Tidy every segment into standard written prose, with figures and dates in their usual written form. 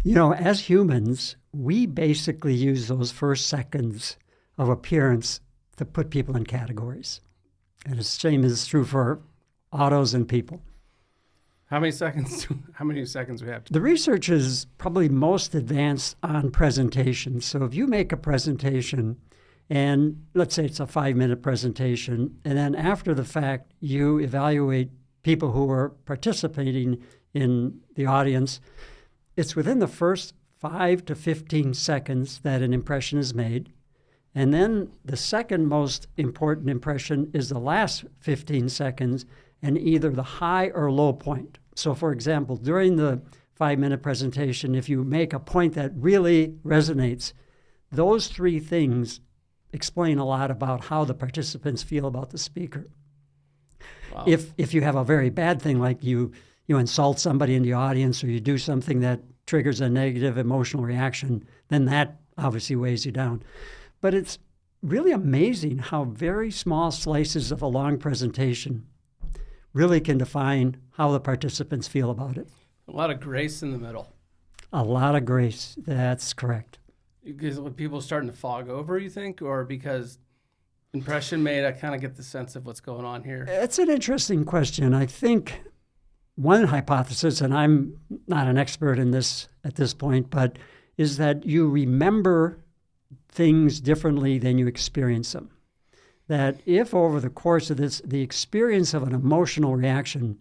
As humans, we basically use those first seconds of appearance to put people in categories. And the same is true for autos and people. How many seconds? How many seconds we have? The research is probably most advanced on presentation. So if you make a presentation, and let's say it's a 5-minute presentation, and then after the fact, you evaluate people who are participating in the audience, it's within the first 5 to 15 seconds that an impression is made. And then the second most important impression is the last 15 seconds and either the high or low point. So for example, during the 5-minute presentation, if you make a point that really resonates, those 3 things explain a lot about how the participants feel about the speaker. Wow. If you have a very bad thing, like you insult somebody in the audience or you do something that triggers a negative emotional reaction, then that obviously weighs you down. But it's really amazing how very small slices of a long presentation really can define how the participants feel about it. A lot of grace in the middle. A lot of grace. That's correct. Because when people are starting to fog over, you think, or because impression made, I kind of get the sense of what's going on here. It's an interesting question. I think one hypothesis, and I'm not an expert in this at this point, but is that you remember things differently than you experience them. That if over the course of this, the experience of an emotional reaction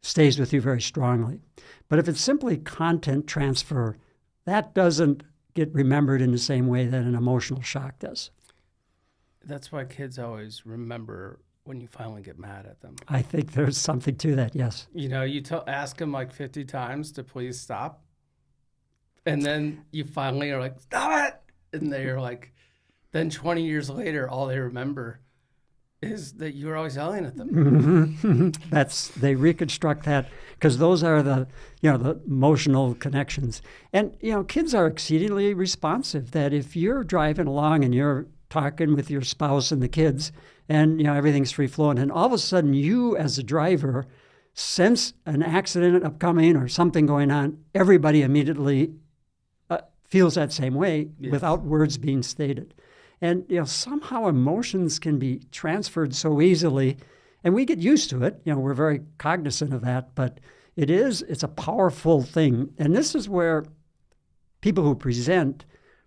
stays with you very strongly. But if it's simply content transfer, that doesn't get remembered in the same way that an emotional shock does. That's why kids always remember when you finally get mad at them. I think there's something to that, yes. You ask them like 50 times to please stop. And then you finally are like, stop it! And they're like, then 20 years later, all they remember is that you were always yelling at them. They reconstruct that because those are the emotional connections. And, kids are exceedingly responsive that if you're driving along and you're talking with your spouse and the kids and, everything's free flowing and all of a sudden you as a driver sense an accident upcoming or something going on, everybody immediately feels that same way without words being stated. And, somehow emotions can be transferred so easily, and we get used to it. We're very cognizant of that, but it's a powerful thing. And this is where people who present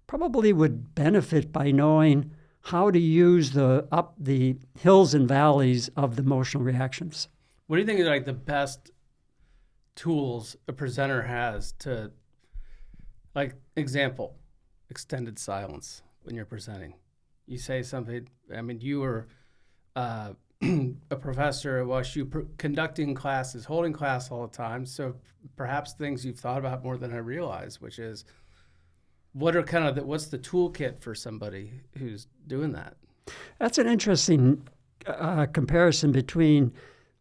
probably would benefit by knowing how to use the hills and valleys of the emotional reactions. What do you think are like the best tools a presenter has to, like, example, extended silence when you're presenting? You say something, you were a professor at WashU conducting classes, holding class all the time. So perhaps things you've thought about more than I realize, which is what's the toolkit for somebody who's doing that? That's an interesting comparison between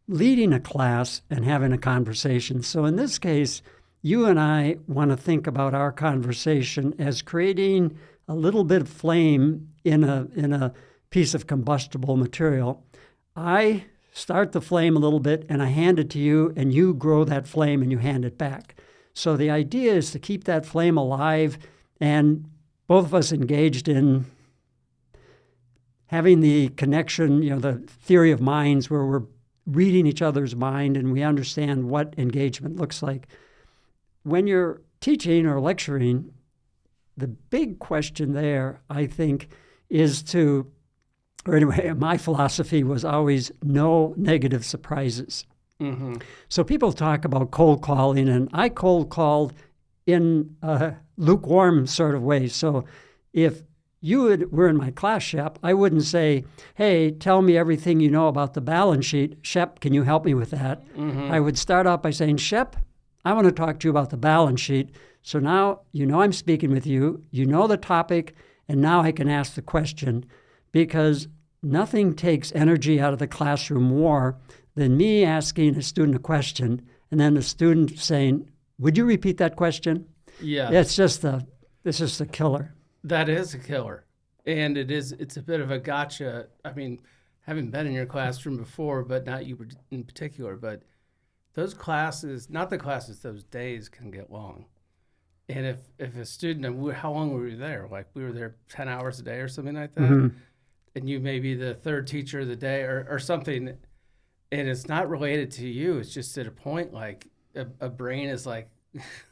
leading a class and having a conversation. So in this case, you and I want to think about our conversation as creating a little bit of flame in a piece of combustible material. I start the flame a little bit and I hand it to you and you grow that flame and you hand it back. So the idea is to keep that flame alive and both of us engaged in having the connection, the theory of minds where we're reading each other's mind and we understand what engagement looks like. When you're teaching or lecturing, the big question there, I think, my philosophy was always no negative surprises. Mm-hmm. So people talk about cold calling, and I cold called in a lukewarm sort of way. So if you were in my class, Shep, I wouldn't say, hey, tell me everything you know about the balance sheet. Shep, can you help me with that? Mm-hmm. I would start off by saying, Shep, I want to talk to you about the balance sheet. So now I'm speaking with you, you know the topic, and now I can ask the question, because nothing takes energy out of the classroom more than me asking a student a question and then the student saying, would you repeat that question? Yeah. It's just a killer. That is a killer. And it's a bit of a gotcha. Having been in your classroom before, but not you in particular, but those classes, not the classes, those days can get long. And if a student, and how long were we there? Like we were there 10 hours a day or something like that. Mhm. And you may be the third teacher of the day or something. And it's not related to you. It's just at a point like a brain is like,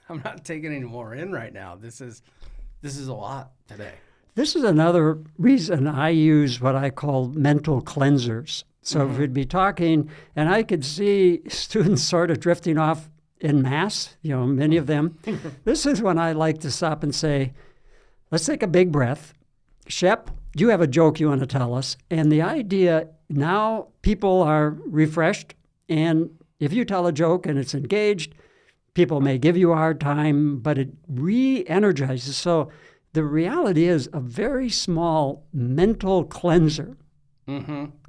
I'm not taking any more in right now. This is a lot today. This is another reason I use what I call mental cleansers. So if we'd be talking, and I could see students sort of drifting off en masse, many of them. This is when I like to stop and say, let's take a big breath. Shep, you have a joke you want to tell us. And the idea now, people are refreshed. And if you tell a joke and it's engaged, people may give you a hard time, but it re-energizes. So the reality is a very small mental cleanser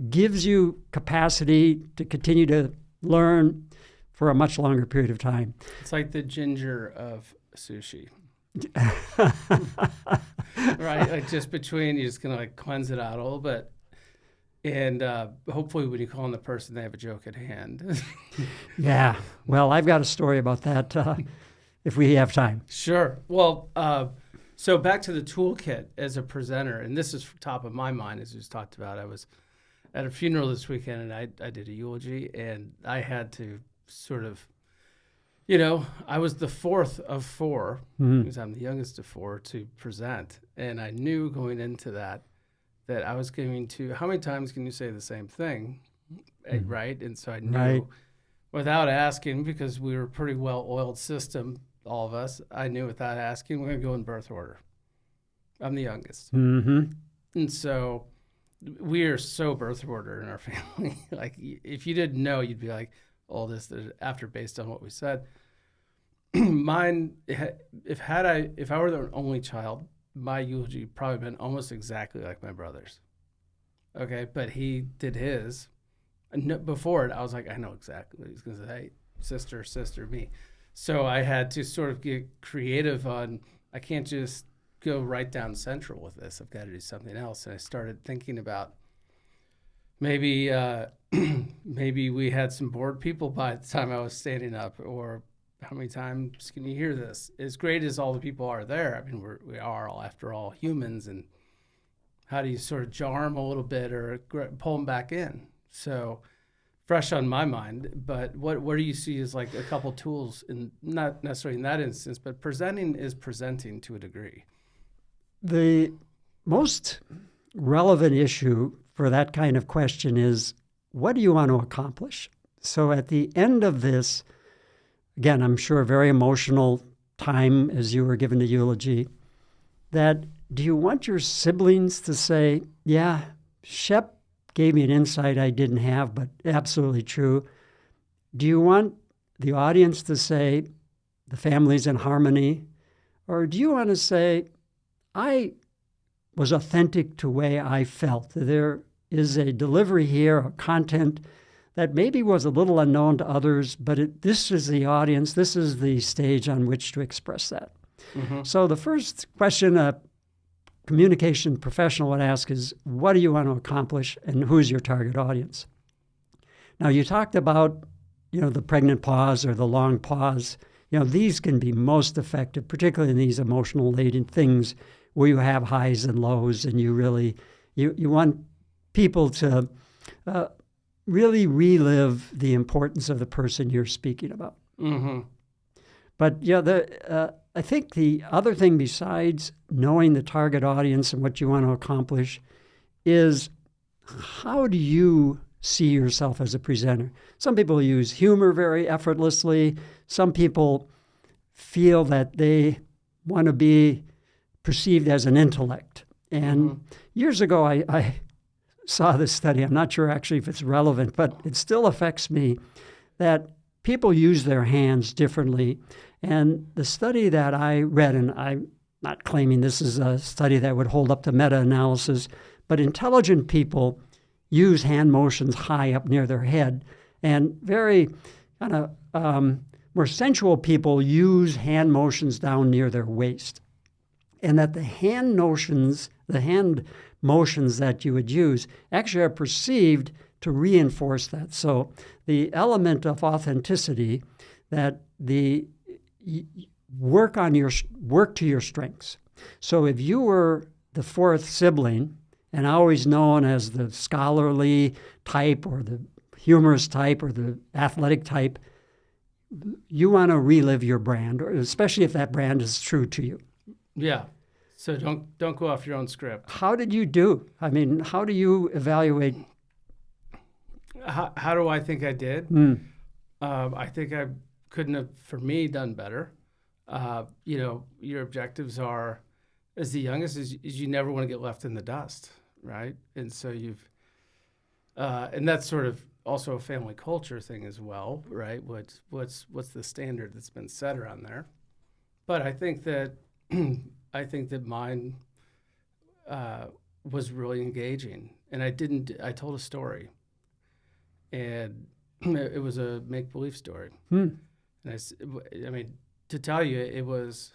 gives you capacity to continue to learn for a much longer period of time. It's like the ginger of sushi. Right? Like just between, you're just going to like cleanse it out a little bit. And hopefully when you call on the person, they have a joke at hand. Yeah. Well, I've got a story about that if we have time. Sure. Well, so back to the toolkit as a presenter, and this is top of my mind as we just talked about. I was at a funeral this weekend, and I did a eulogy, and I had to sort of, I was the fourth of four, because I'm the youngest of four, to present. And I knew going into that I was going to, how many times can you say the same thing, right? And so I knew, without asking, because we were a pretty well-oiled system, all of us, I knew without asking, we're going to go in birth order. I'm the youngest. Mm-hmm. And so we are so birth order in our family. Like, if you didn't know, you'd be like, oldest after, based on what we said. Mine, if I were the only child, my eulogy probably been almost exactly like my brother's. Okay, but he did his. Before it, I was like, I know exactly what he's going to say. Hey, sister, me. So I had to sort of get creative on, I can't just go right down central with this. I've got to do something else. And I started thinking about maybe we had some bored people by the time I was standing up, or how many times can you hear this? As great as all the people are there, I mean, we are all, after all, humans, and how do you sort of jar them a little bit or pull them back in? So fresh on my mind, but what do you see as like a couple tools, in not necessarily in that instance, but presenting is presenting to a degree? The most relevant issue for that kind of question is, what do you want to accomplish? So at the end of this, again, I'm sure a very emotional time as you were given the eulogy, that do you want your siblings to say, yeah, Shep gave me an insight I didn't have, but absolutely true? Do you want the audience to say, the family's in harmony? Or do you want to say, I was authentic to the way I felt? There is a delivery here, a content that maybe was a little unknown to others, but this is the audience, this is the stage on which to express that. Mm-hmm. So the first question a communication professional would ask is, what do you want to accomplish, and who's your target audience? Now, you talked about, the pregnant pause or the long pause. These can be most effective, particularly in these emotional laden things where you have highs and lows, and you really, you want people to really relive the importance of the person you're speaking about. Mm-hmm. But I think the other thing besides knowing the target audience and what you want to accomplish is, how do you see yourself as a presenter? Some people use humor very effortlessly. Some people feel that they want to be perceived as an intellect. And years ago, I saw this study. I'm not sure actually if it's relevant, but it still affects me, that people use their hands differently. And the study that I read, and I'm not claiming this is a study that would hold up to meta-analysis, but intelligent people use hand motions high up near their head, and very kind of more sensual people use hand motions down near their waist. And that the hand motions that you would use actually are perceived to reinforce that. So the element of authenticity, that work to your strengths. So if you were the fourth sibling and always known as the scholarly type or the humorous type or the athletic type, you want to relive your brand, or especially if that brand is true to you. Yeah. So don't go off your own script. How did you do? I mean, how do you evaluate? How do I think I did? I think I couldn't have, for me, done better. Your objectives are, as the youngest, is you never want to get left in the dust, right? And so and that's sort of also a family culture thing as well, right? What's the standard that's been set around there? But I think that mine was really engaging, and I told a story, and it was a make-believe story. And I mean, to tell you, it was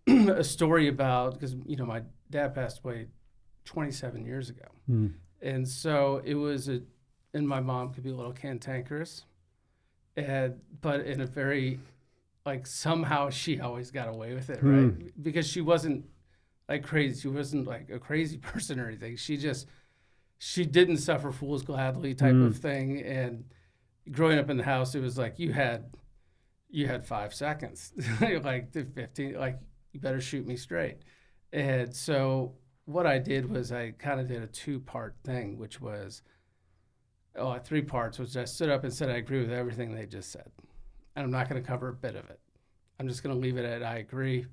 a story about, because my dad passed away 27 years ago, and so it was and my mom could be a little cantankerous, but in a very, like, somehow she always got away with it, right? Because she wasn't like crazy. She wasn't like a crazy person or anything. She didn't suffer fools gladly type of thing. And growing up in the house, it was like you had 5 seconds, like 15, like, you better shoot me straight. And so what I did was I kind of did a 2-part thing, which was, 3 parts, which I stood up and said I agree with everything they just said. And I'm not going to cover a bit of it. I'm just going to leave it at I agree.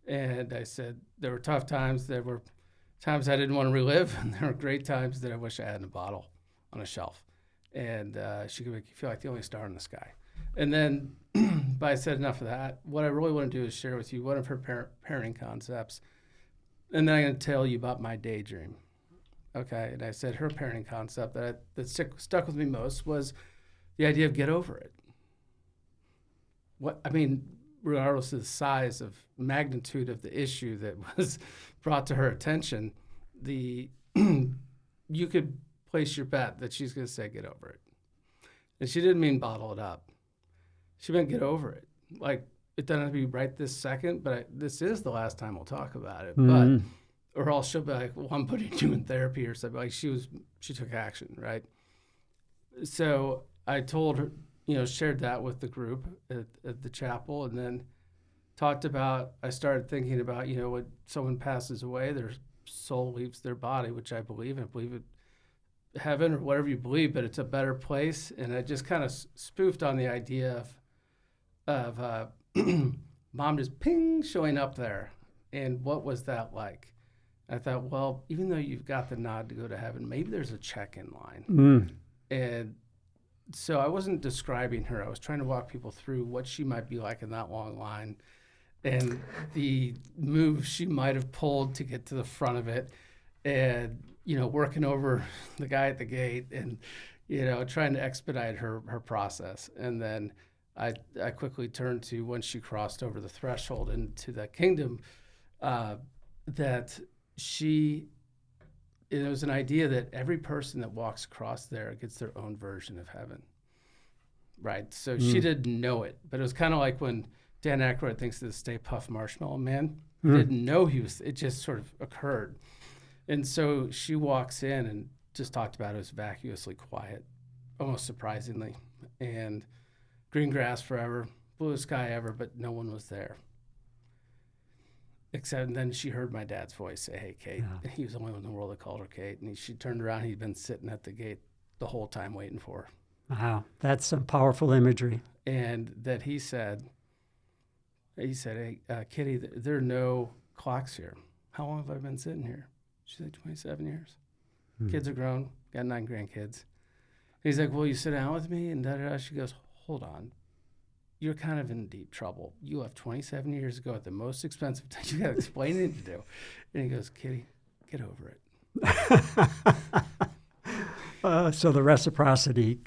And I said there were tough times. There were times I didn't want to relive, and there were great times that I wish I had in a bottle on a shelf. And she could make you feel like the only star in the sky. And then, but I said enough of that. What I really want to do is share with you one of her parenting concepts. And then I'm going to tell you about my daydream. Okay, and I said her parenting concept that stuck with me most was the idea of get over it. Regardless of the size of magnitude of the issue that was brought to her attention, you could place your bet that she's going to say get over it. And she didn't mean bottle it up. She meant get over it. Like, it doesn't have to be right this second, but this is the last time we'll talk about it. But or else she'll be like, well, I'm putting you in therapy or something. Like, she took action, right? So I told her, shared that with the group at the chapel, and then talked about, I started thinking about, when someone passes away, their soul leaves their body, which I believe it, heaven or whatever you believe, but it's a better place. And I just kind of spoofed on the idea of mom just ping showing up there. And what was that like? I thought, well, even though you've got the nod to go to heaven, maybe there's a check-in line. And so I wasn't describing her. I was trying to walk people through what she might be like in that long line and the moves she might have pulled to get to the front of it, and, working over the guy at the gate and, trying to expedite her process. And then I quickly turned to when she crossed over the threshold into that kingdom, that it was an idea that every person that walks across there gets their own version of heaven, right? So she didn't know it, but it was kind of like when Dan Aykroyd thinks of the Stay Puft Marshmallow Man. He didn't know it just sort of occurred. And so she walks in and just talked about it was vacuously quiet, almost surprisingly, and green grass forever, bluest sky ever, but no one was there. Except then she heard my dad's voice say, hey, Kate. Yeah. He was the only one in the world that called her Kate. And she turned around. He'd been sitting at the gate the whole time waiting for her. Wow, that's some powerful imagery. And that he said, hey, Kitty, there are no clocks here. How long have I been sitting here? She said, 27 years. Kids are grown, got 9 grandkids. He's like, will you sit down with me? And da-da-da. She goes, hold on. You're kind of in deep trouble. You left 27 years ago at the most expensive time. You got explaining to do. And he goes, Kitty, get over it. So the reciprocity,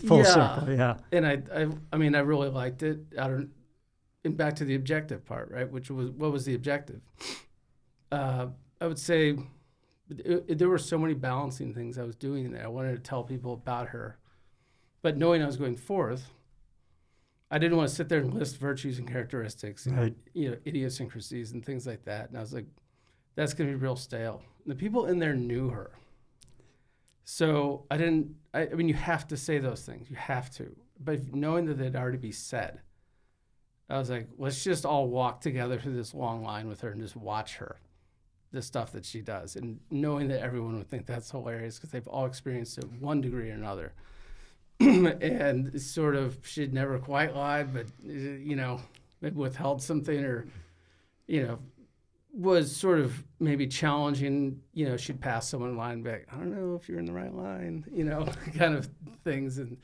full circle, yeah. And I really liked it. And back to the objective part, right? Which was, what was the objective? I would say there were so many balancing things I was doing there. I wanted to tell people about her. But knowing I was going forth, I didn't want to sit there and list virtues and characteristics and, Right. idiosyncrasies and things like that. And I was like, that's going to be real stale. The people in there knew her. So I mean, you have to say those things. You have to. But knowing that they'd already be said, I was like, let's just all walk together through this long line with her and just watch her, the stuff that she does. And knowing that everyone would think that's hilarious because they've all experienced it one degree or another. And sort of, she'd never quite lied, but, maybe withheld something or, was sort of maybe challenging, she'd pass someone in line and be like, I don't know if you're in the right line, kind of things. And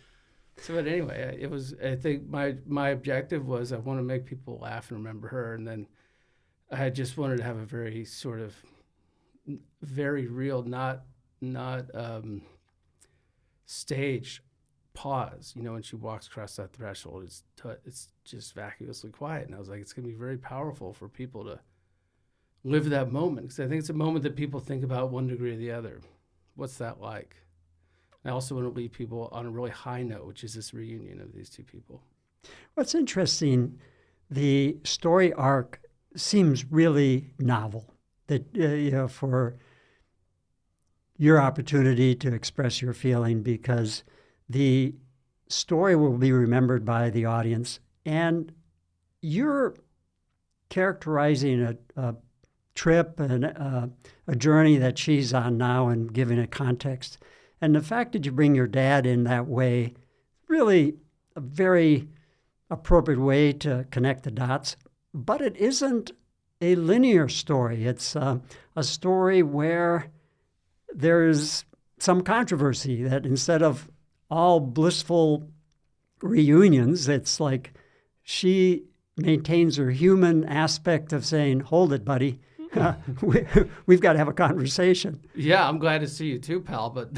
so, but anyway, I think my objective was I want to make people laugh and remember her. And then I just wanted to have a very sort of very real, not stage pause, when she walks across that threshold. It's just vacuously quiet. And I was like, it's going to be very powerful for people to live that moment, because I think it's a moment that people think about one degree or the other. What's that like? I also want to leave people on a really high note, which is this reunion of these two people. What's interesting, the story arc seems really novel. That for your opportunity to express your feeling, because the story will be remembered by the audience, and you're characterizing a trip and a journey that she's on now and giving it context. And the fact that you bring your dad in that way, really a very appropriate way to connect the dots. But it isn't a linear story. It's a story where there's some controversy, that instead of all blissful reunions, it's like she maintains her human aspect of saying, hold it, buddy. We've got to have a conversation. Yeah, I'm glad to see you too, pal. But,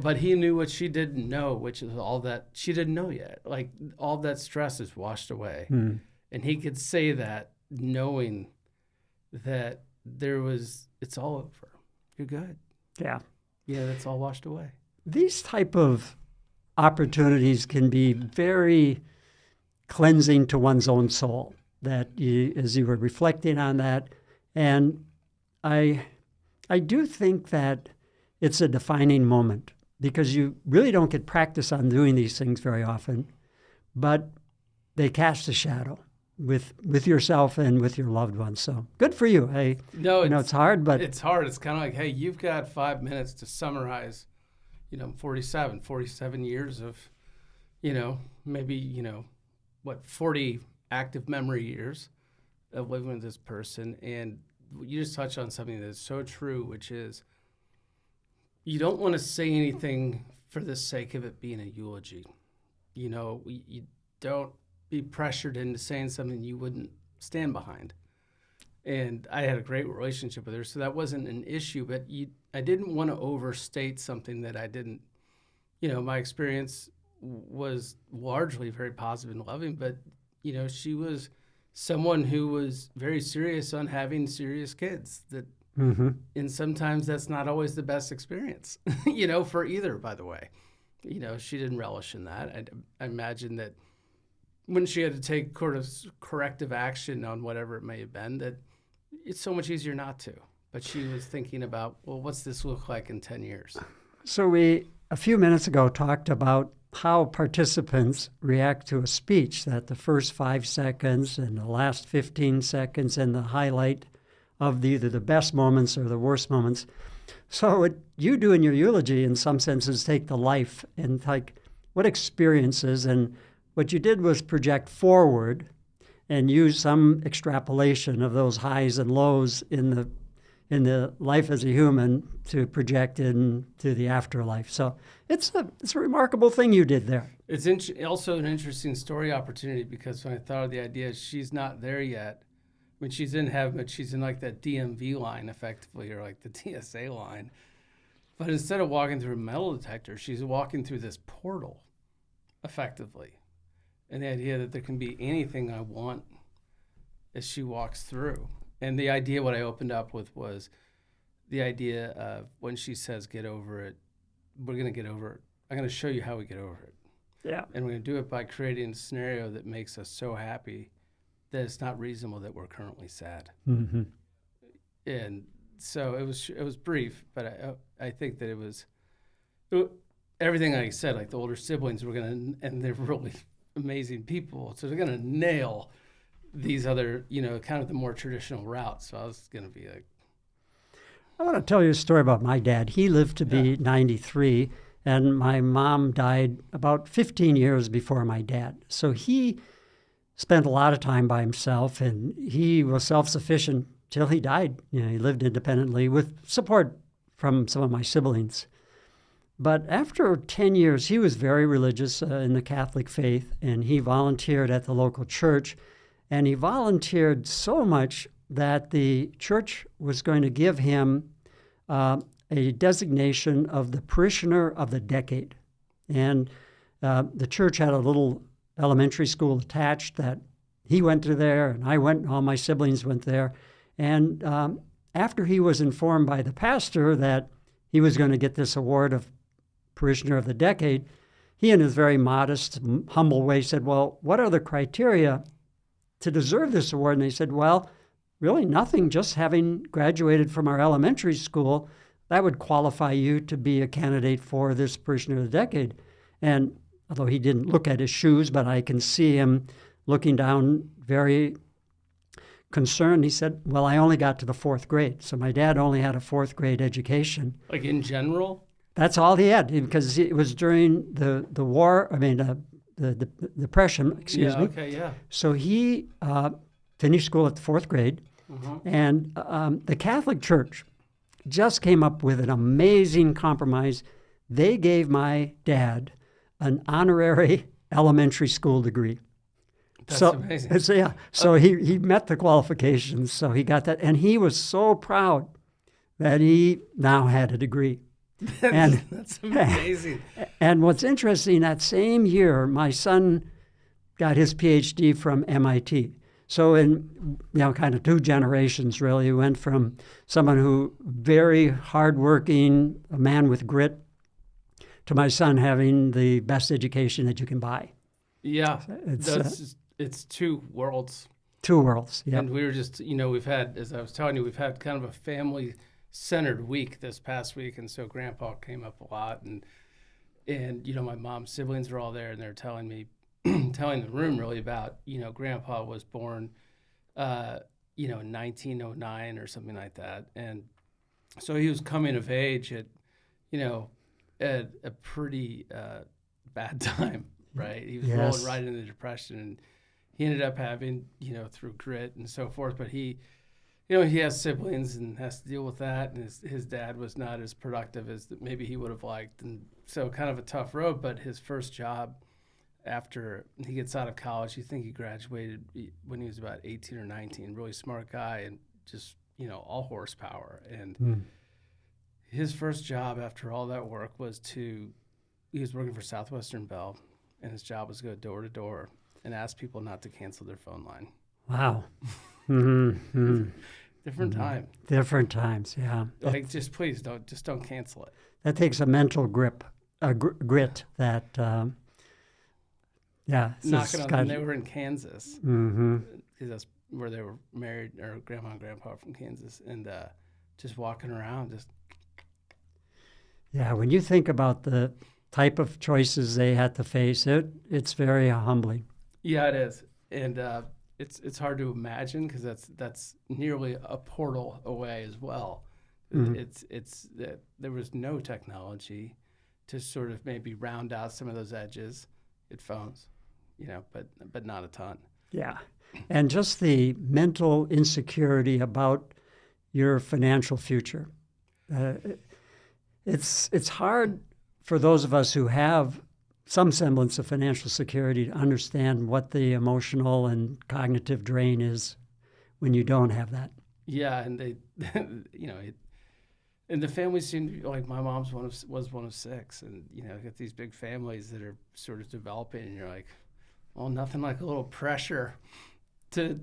but he knew what she didn't know, which is all that she didn't know yet. Like, all that stress is washed away. And he could say that knowing that it's all over. You're good. Yeah. Yeah, that's all washed away. These type of opportunities can be very cleansing to one's own soul, that as you were reflecting on that. And I do think that it's a defining moment, because you really don't get practice on doing these things very often, but they cast a shadow with yourself and with your loved ones. So good for you. It's hard, but it's hard. It's kind of like, hey, you've got 5 minutes to summarize, 47 years of, maybe, 40 active memory years of living with this person. And you just touched on something that's so true, which is you don't want to say anything for the sake of it being a eulogy. You don't be pressured into saying something you wouldn't stand behind. And I had a great relationship with her, so that wasn't an issue, but I didn't want to overstate something that I didn't. My experience was largely very positive and loving, but, she was someone who was very serious on having serious kids. And sometimes that's not always the best experience, for either, by the way. She didn't relish in that. I imagine that when she had to take corrective action on whatever it may have been, that it's so much easier not to. But she was thinking about, well, what's this look like in 10 years? So we, a few minutes ago, talked about how participants react to a speech, that the first 5 seconds and the last 15 seconds and the highlight of either the best moments or the worst moments. So what you do in your eulogy, in some senses, take the life and like what experiences, and what you did was project forward and use some extrapolation of those highs and lows in the life as a human to project into the afterlife. So it's a remarkable thing you did there. It's also an interesting story opportunity, because when I thought of the idea, she's not there yet. I mean, she's in heaven, but she's in like that DMV line effectively, or like the TSA line. But instead of walking through a metal detector, she's walking through this portal effectively. And the idea that there can be anything I want as she walks through. And the idea, what I opened up with, was the idea of when she says, get over it, we're going to get over it. I'm going to show you how we get over it. Yeah. And we're going to do it by creating a scenario that makes us so happy that it's not reasonable that we're currently sad. Mm-hmm. And so it was brief, but I think that it was everything I said. Like the older siblings were going to, and they're really amazing people, so they're going to nail these other, kind of the more traditional routes. So I was going to be like, I want to tell you a story about my dad. He lived to be 93, and my mom died about 15 years before my dad. So he spent a lot of time by himself, and he was self-sufficient till he died. He lived independently with support from some of my siblings. But after 10 years, he was very religious in the Catholic faith, and he volunteered at the local church. And he volunteered so much that the church was going to give him a designation of the parishioner of the decade. And the church had a little elementary school attached that he went to there, and I went, all my siblings went there. And after he was informed by the pastor that he was going to get this award of parishioner of the decade, he in his very modest, humble way said, well, what are the criteria to deserve this award? And they said, well, really nothing, just having graduated from our elementary school, that would qualify you to be a candidate for this parishioner of the decade. And although he didn't look at his shoes, but I can see him looking down very concerned. He said, well, I only got to the 4th grade. So my dad only had a 4th grade education. like in general? That's all he had, because it was during the war, the Depression, excuse me. Okay, yeah. So he finished school at the 4th grade, and the Catholic Church just came up with an amazing compromise. They gave my dad an honorary elementary school degree. That's amazing. So he met the qualifications, so he got that, and he was so proud that he now had a degree. And That's amazing. And what's interesting, that same year, my son got his PhD from MIT. So in kind of 2 generations, really, he went from someone who very hardworking, a man with grit, to my son having the best education that you can buy. Yeah, it's 2 worlds. 2 worlds. Yeah. And we were just, we've had, as I was telling you, we've had kind of a family-centered week this past week, and so Grandpa came up a lot, and my mom's siblings were all there, and they're telling me, telling the room really about, Grandpa was born, in 1909 or something like that, and so he was coming of age at a pretty bad time, right? He was rolling right into the Depression, and he ended up having, through grit and so forth, but he has siblings and has to deal with that, and his dad was not as productive as maybe he would have liked, and so kind of a tough road. But his first job after he gets out of college, you think he graduated when he was about 18 or 19, really smart guy, and just, all horsepower. And his first job after all that work he was working for Southwestern Bell, and his job was to go door to door and ask people not to cancel their phone line. Wow. Mm-hmm. Different time. Different times, yeah. Like, just please don't cancel it. That takes a mental grit that, Knocking on them. They were in Kansas. Because that's where they were married, or Grandma and Grandpa from Kansas, and just walking around, just. Yeah, when you think about the type of choices they had to face, it's very humbling. Yeah, it is, and it's hard to imagine, because that's nearly a portal away as well. It's that there was no technology to sort of maybe round out some of those edges. It phones, but not a ton. Yeah, and just the mental insecurity about your financial future. It's hard for those of us who have some semblance of financial security to understand what the emotional and cognitive drain is when you don't have that. Yeah, and they, and the families seem to be, like, my mom's was one of 6, and get these big families that are sort of developing, and you're like, well, nothing like a little pressure to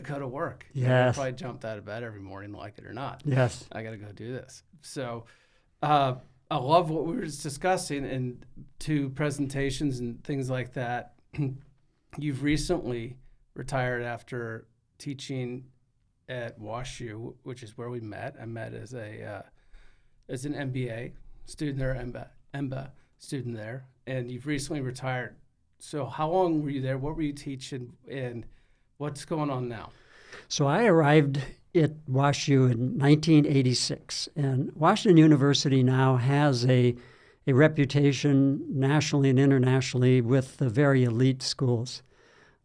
go to work. Yes. I probably jumped out of bed every morning, like it or not. Yes. I got to go do this. So, I love what we were just discussing, and to presentations and things like that. You've recently retired after teaching at WashU, which is where we met. I met as an MBA student there, MBA student there, and you've recently retired. So how long were you there? What were you teaching, and what's going on now? So I arrived at WashU in 1986, and Washington University now has a reputation nationally and internationally with the very elite schools.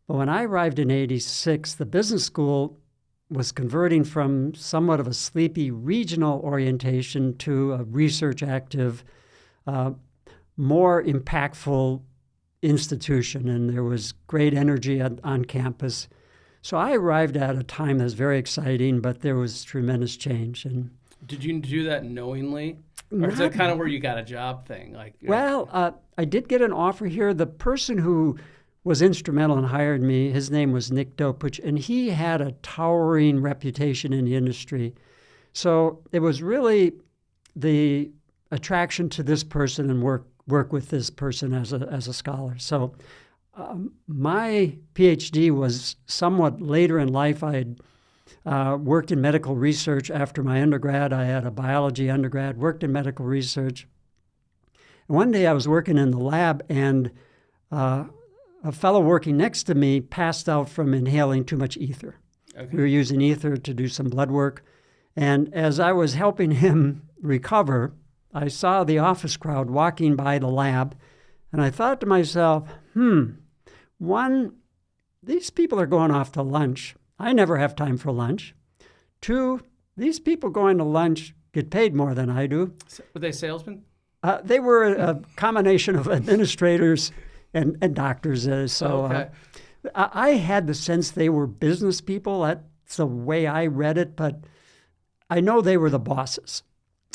But when I arrived in 86, the business school was converting from somewhat of a sleepy regional orientation to a research active, more impactful institution, and there was great energy on campus. So I arrived at a time that was very exciting, but there was tremendous change. And did you do that knowingly? Or is that kind of where you got a job thing? I did get an offer here. The person who was instrumental in hiring me, his name was Nick Dopich, and he had a towering reputation in the industry. So it was really the attraction to this person and work with this person as a scholar. So my PhD was somewhat later in life. I had worked in medical research after my undergrad. I had a biology undergrad, worked in medical research. And one day I was working in the lab, and a fellow working next to me passed out from inhaling too much ether. Okay. We were using ether to do some blood work. And as I was helping him recover, I saw the office crowd walking by the lab, and I thought to myself, one, these people are going off to lunch. I never have time for lunch. Two, these people going to lunch get paid more than I do. Were they salesmen? They were a combination of administrators and doctors. Okay. I had the sense they were business people. That's the way I read it, but I know they were the bosses.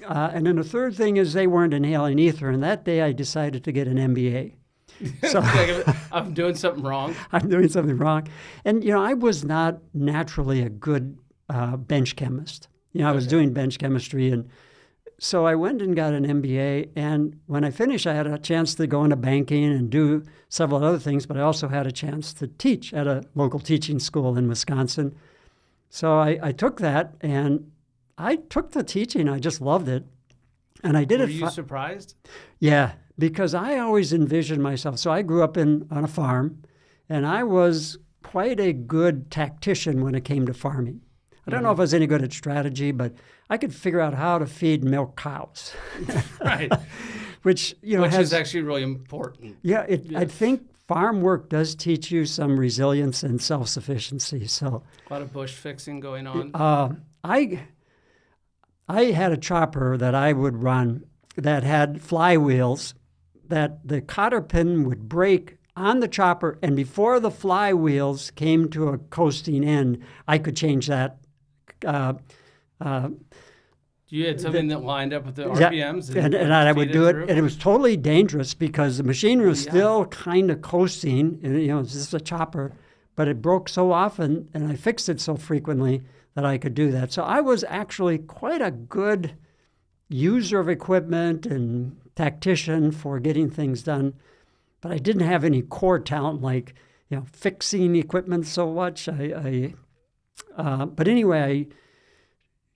And then the third thing is they weren't inhaling ether, and that day I decided to get an MBA. So I'm doing something wrong. I'm doing something wrong. And, I was not naturally a good bench chemist. I was doing bench chemistry, and so I went and got an MBA, and when I finished, I had a chance to go into banking and do several other things, but I also had a chance to teach at a local teaching school in Wisconsin. So I took that, and I took the teaching. I just loved it. And I did Were you surprised? Yeah, because I always envisioned myself. So I grew up on a farm, and I was quite a good tactician when it came to farming. I don't know if I was any good at strategy, but I could figure out how to feed milk cows. Right. Which is actually really important. Yeah, I think farm work does teach you some resilience and self-sufficiency. So a lot of bush fixing going on. I had a chopper that I would run that had flywheels that the cotter pin would break on the chopper, and before the flywheels came to a coasting end, I could change that. You had something that lined up with the RPMs? And I would do it, and it was totally dangerous because the machine was still kind of coasting, and it's just a chopper, but it broke so often, and I fixed it so frequently that I could do that. So I was actually quite a good user of equipment and tactician for getting things done, but I didn't have any core talent like fixing equipment so much. But anyway, I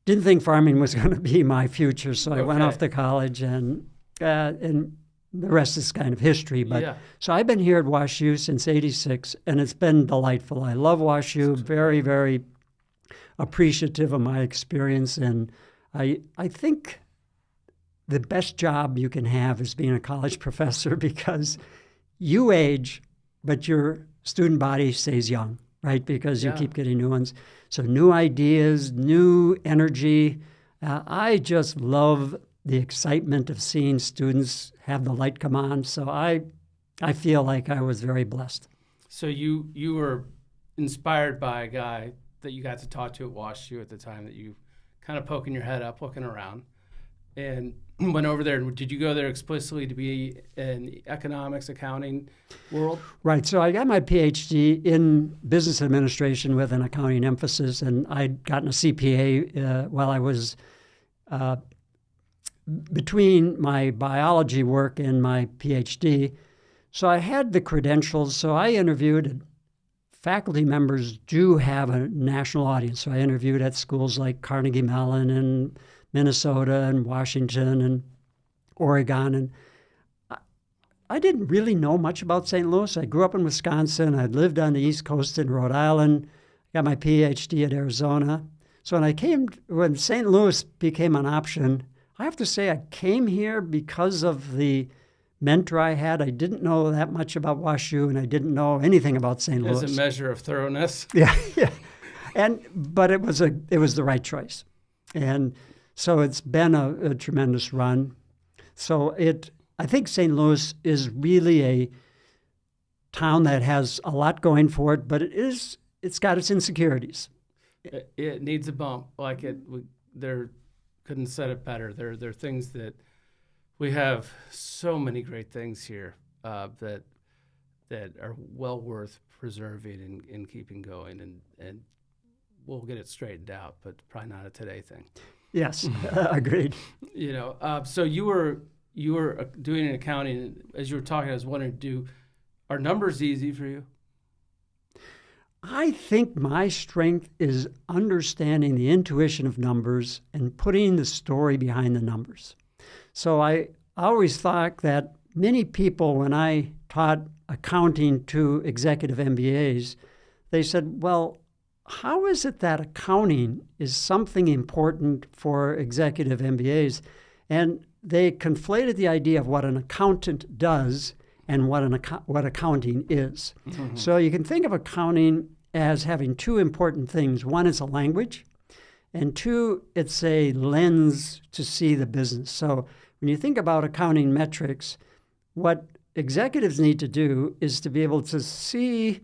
didn't think farming was going to be my future, so I went off to college, and the rest is kind of history. But so I've been here at WashU since '86, and it's been delightful. I love WashU. Very, very appreciative of my experience, and I think the best job you can have is being a college professor because you age, but your student body stays young, right? Because you keep getting new ones. So new ideas, new energy. I just love the excitement of seeing students have the light come on. So I feel like I was very blessed. So you were inspired by a guy that you got to talk to at WashU at the time, that you kind of poking your head up, looking around, and went over there. Did you go there explicitly to be in economics, accounting world? Right. So I got my PhD in business administration with an accounting emphasis, and I'd gotten a CPA while I was between my biology work and my PhD. So I had the credentials. So I interviewed. Faculty members do have a national audience. So I interviewed at schools like Carnegie Mellon and Minnesota and Washington and Oregon. And I didn't really know much about St. Louis. I grew up in Wisconsin. I'd lived on the East Coast in Rhode Island. Got my PhD at Arizona. So when St. Louis became an option, I have to say I came here because of the mentor I had. I didn't know that much about WashU, and I didn't know anything about St. Louis. As a measure of thoroughness. Yeah. But it was the right choice, and so it's been a tremendous run. So I think St. Louis is really a town that has a lot going for it, but it's got its insecurities. It needs a bump. There couldn't said it better. There are things that we have so many great things here that are well worth preserving and keeping going, and we'll get it straightened out, but probably not a today thing. Yes, agreed. So you were doing an accounting. As you were talking, I was wondering, are numbers easy for you? I think my strength is understanding the intuition of numbers and putting the story behind the numbers. So I always thought that many people, when I taught accounting to executive MBAs, they said, well, how is it that accounting is something important for executive MBAs? And they conflated the idea of what an accountant does and what accounting is. Mm-hmm. So you can think of accounting as having two important things. One is a language, and two, it's a lens to see the business. So when you think about accounting metrics, what executives need to do is to be able to see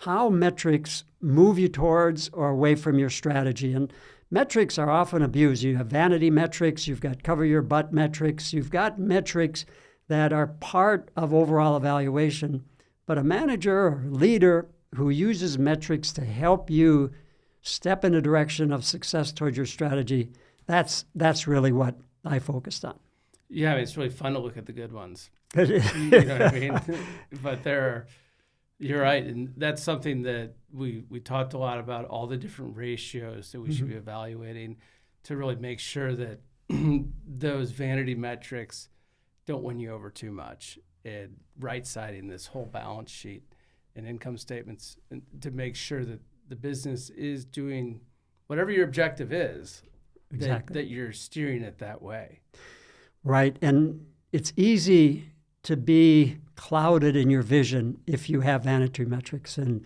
how metrics move you towards or away from your strategy. And metrics are often abused. You have vanity metrics, you've got cover your butt metrics, you've got metrics that are part of overall evaluation. But a manager or leader who uses metrics to help you step in the direction of success towards your strategy, that's really what I focused on. Yeah, it's really fun to look at the good ones. You know what I mean? But you're right, and that's something that we talked a lot about, all the different ratios that we should be evaluating to really make sure that those vanity metrics don't win you over too much, and right-siding this whole balance sheet and income statements to make sure that the business is doing whatever your objective is, exactly. that you're steering it that way. Right, and it's easy to be clouded in your vision if you have vanity metrics. And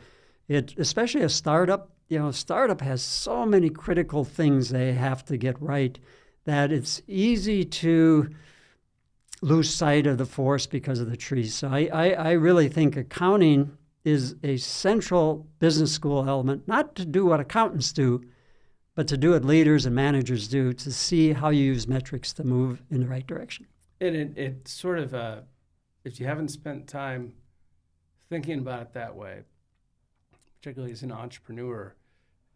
especially a startup, startup has so many critical things they have to get right that it's easy to lose sight of the forest because of the trees. So I really think accounting is a central business school element, not to do what accountants do, but to do what leaders and managers do, to see how you use metrics to move in the right direction. And it sort of, if you haven't spent time thinking about it that way, particularly as an entrepreneur,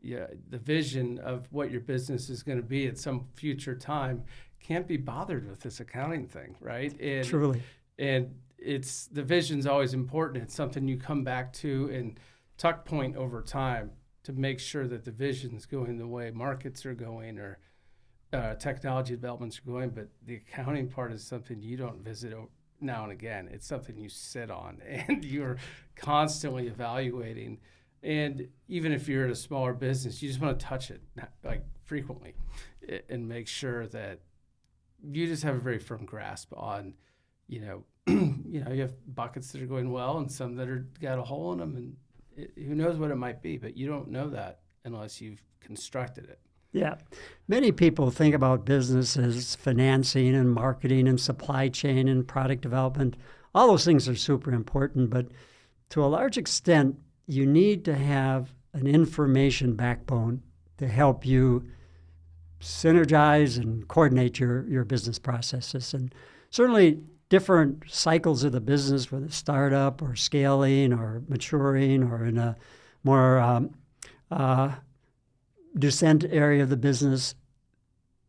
the vision of what your business is going to be at some future time can't be bothered with this accounting thing, right? Truly. And the vision's always important. It's something you come back to and tuck point over time to make sure that the vision's going the way markets are going or technology developments are going. But the accounting part is something you don't visit now and again. It's something you sit on and you're constantly evaluating. And even if you're at a smaller business, you just want to touch it frequently and make sure that you just have a very firm grasp on, you have buckets that are going well and some that are got a hole in them, and who knows what it might be, but you don't know that unless you've constructed it. Yeah. Many people think about business as financing and marketing and supply chain and product development. All those things are super important, but to a large extent, you need to have an information backbone to help you synergize and coordinate your business processes. And certainly different cycles of the business, whether startup or scaling or maturing or in a more descent area of the business,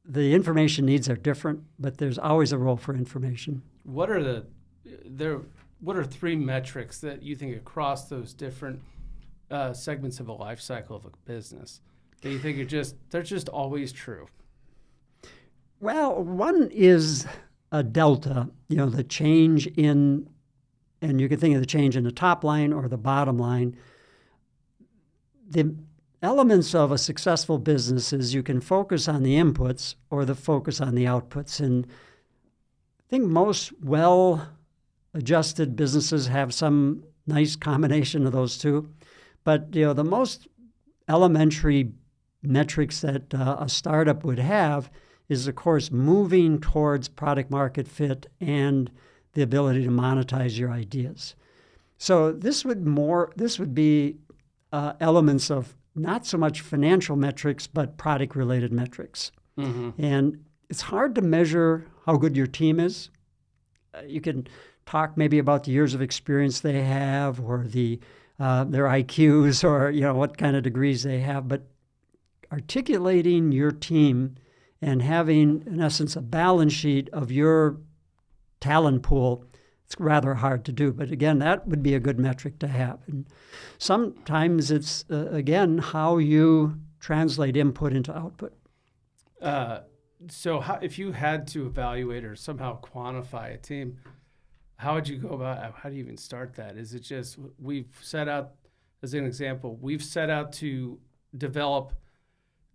the information needs are different, but there's always a role for information. What are what are three metrics that you think across those different segments of a life cycle of a business that you think they're just always true? Well, one is a delta, the change in, and you can think of the change in the top line or the bottom line. The elements of a successful business is you can focus on the inputs or the focus on the outputs. And I think most well-adjusted businesses have some nice combination of those two. But the most elementary metrics that a startup would have is, of course, moving towards product market fit and the ability to monetize your ideas. So this would be elements of not so much financial metrics, but product-related metrics. Mm-hmm. And it's hard to measure how good your team is. You can talk maybe about the years of experience they have, or their IQs, or what kind of degrees they have. But articulating your team and having, in essence, a balance sheet of your talent pool, it's rather hard to do. But again, that would be a good metric to have. And sometimes it's, again, how you translate input into output. So if you had to evaluate or somehow quantify a team, how would you go about it? How do you even start that? Is it just, we've set out, as an example, we've set out to develop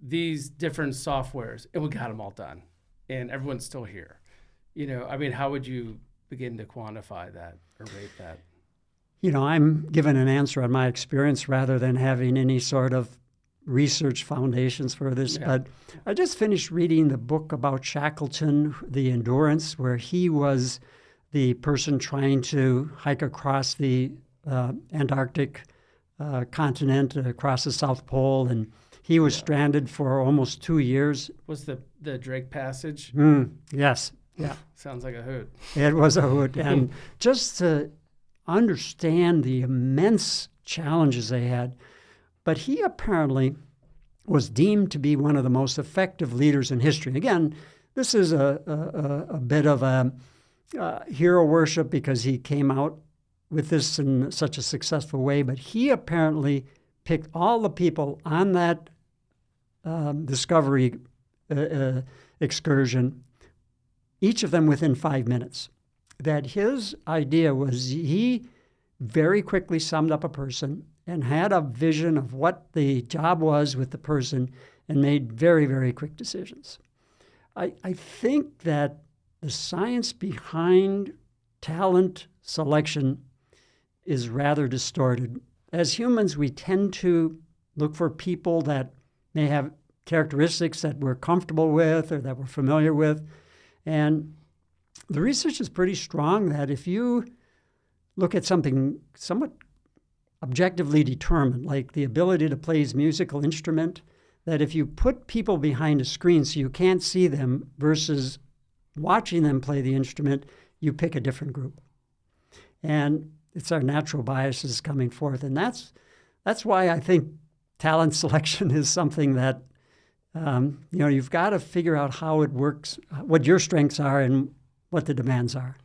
these different softwares, and we got them all done, and everyone's still here. How would you begin to quantify that or rate that? I'm given an answer on my experience rather than having any sort of research foundations for this. Yeah. But I just finished reading the book about Shackleton, the Endurance, where he was the person trying to hike across the Antarctic continent, across the South Pole, and he was stranded for almost 2 years. Was the Drake Passage? Yes. Yeah. Sounds like a hoot. It was a hoot. And just to understand the immense challenges they had. But he apparently was deemed to be one of the most effective leaders in history. Again, this is a bit of a hero worship because he came out with this in such a successful way. But he apparently picked all the people on that discovery excursion, each of them within 5 minutes. That his idea was, he very quickly summed up a person and had a vision of what the job was with the person and made very, very quick decisions. I think that the science behind talent selection is rather distorted. As humans, we tend to look for people that may have characteristics that we're comfortable with or that we're familiar with. And the research is pretty strong that if you look at something somewhat objectively determined, like the ability to play a musical instrument, that if you put people behind a screen so you can't see them versus watching them play the instrument, you pick a different group. And it's our natural biases coming forth. And that's why I think talent selection is something that, you've got to figure out how it works, what your strengths are and what the demands are.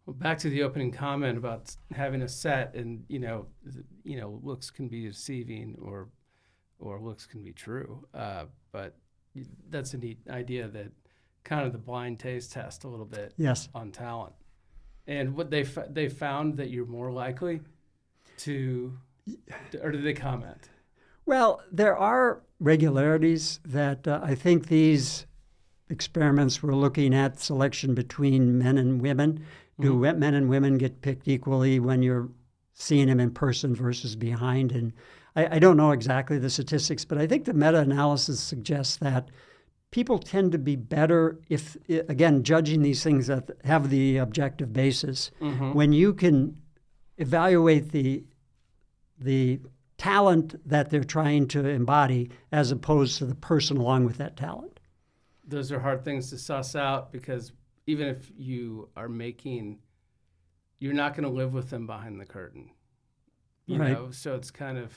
Well, back to the opening comment about having a set, and looks can be deceiving or looks can be true. But that's a neat idea, that kind of the blind taste test a little bit. Yes. On talent. And what they found that you're more likely to, or did they comment? Well, there are regularities that I think these experiments were looking at selection between men and women. Do men and women get picked equally when you're seeing them in person versus behind? And I don't know exactly the statistics, but I think the meta-analysis suggests that people tend to be better if, again, judging these things that have the objective basis, when you can evaluate the talent that they're trying to embody as opposed to the person along with that talent. Those are hard things to suss out, because even if you are you're not going to live with them behind the curtain. You right. know, so it's kind of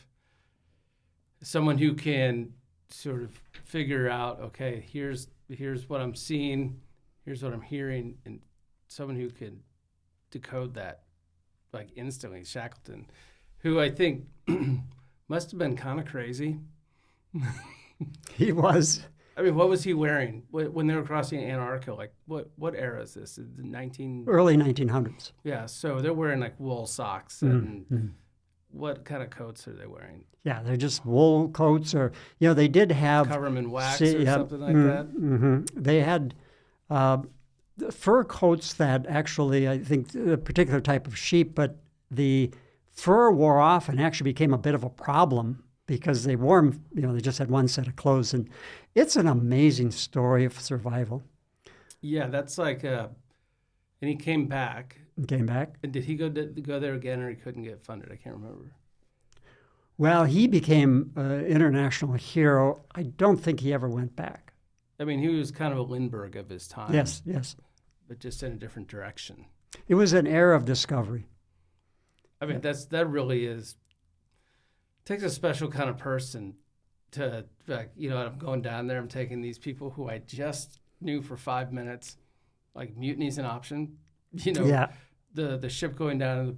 someone who can sort of figure out, okay, here's what I'm seeing, here's what I'm hearing, and someone who could decode that like instantly, Shackleton, who I think must have been kind of crazy. He was. I mean, what was he wearing when they were crossing Antarctica? Like, what era is this? The Early 1900s. Yeah, so they're wearing like wool socks, and what kind of coats are they wearing? Yeah, they're just wool coats, or they did have Cover them in wax or something like that. Mm-hmm. They had fur coats that actually, I think, a particular type of sheep, but the fur wore off and actually became a bit of a problem because they wore them, they just had one set of clothes. And it's an amazing story of survival. Yeah, that's like, and he came back. Came back. And did he go there again, or he couldn't get funded? I can't remember. Well, he became an international hero. I don't think he ever went back. I mean, he was kind of a Lindbergh of his time. Yes. But just in a different direction. It was an era of discovery. I mean, that really is, takes a special kind of person to, like, I'm going down there, I'm taking these people who I just knew for 5 minutes, like mutiny's an option, Yeah. The ship going down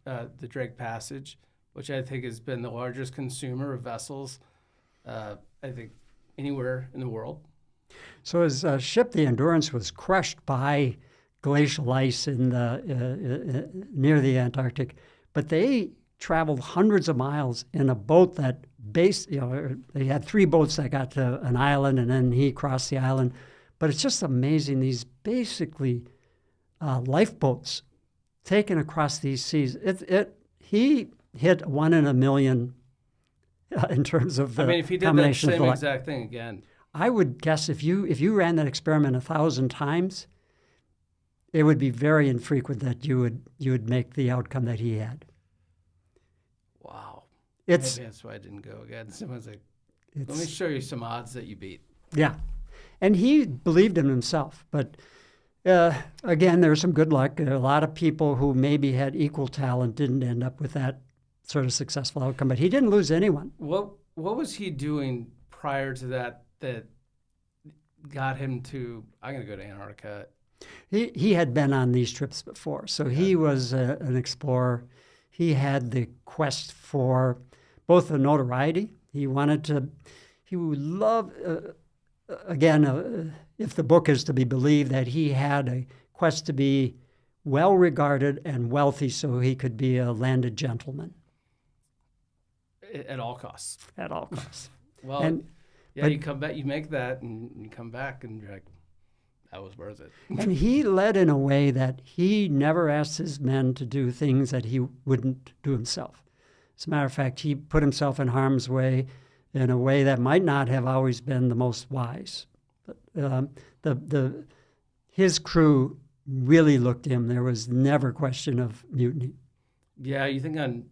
the Drake Passage, which I think has been the largest consumer of vessels, I think, anywhere in the world. So his ship, the Endurance, was crushed by glacial ice in near the Antarctic, but they traveled hundreds of miles in a boat that they had 3 boats that got to an island, and then he crossed the island. But it's just amazing, these basically lifeboats taken across these seas. He hit 1 in a million in terms of the I mean, if he did that combination same of exact thing again, I would guess if you ran that experiment 1,000 times, it would be very infrequent that you would make the outcome that he had. Wow. Maybe that's why I didn't go again. Someone's like, let me show you some odds that you beat. Yeah. And he believed in himself. But again, there's some good luck. A lot of people who maybe had equal talent didn't end up with that sort of successful outcome. But he didn't lose anyone. What was he doing prior to that got him to, I'm going to go to Antarctica? He had been on these trips before. So he was an explorer. He had the quest for both the notoriety. He would love, if the book is to be believed, that he had a quest to be well-regarded and wealthy so he could be a landed gentleman. At all costs. At all costs. Well, you come back, you make that, and you come back, and you're like, that was worth it. And he led in a way that he never asked his men to do things that he wouldn't do himself. As a matter of fact, he put himself in harm's way in a way that might not have always been the most wise. But, his crew really looked to him. There was never question of mutiny. Yeah, you think on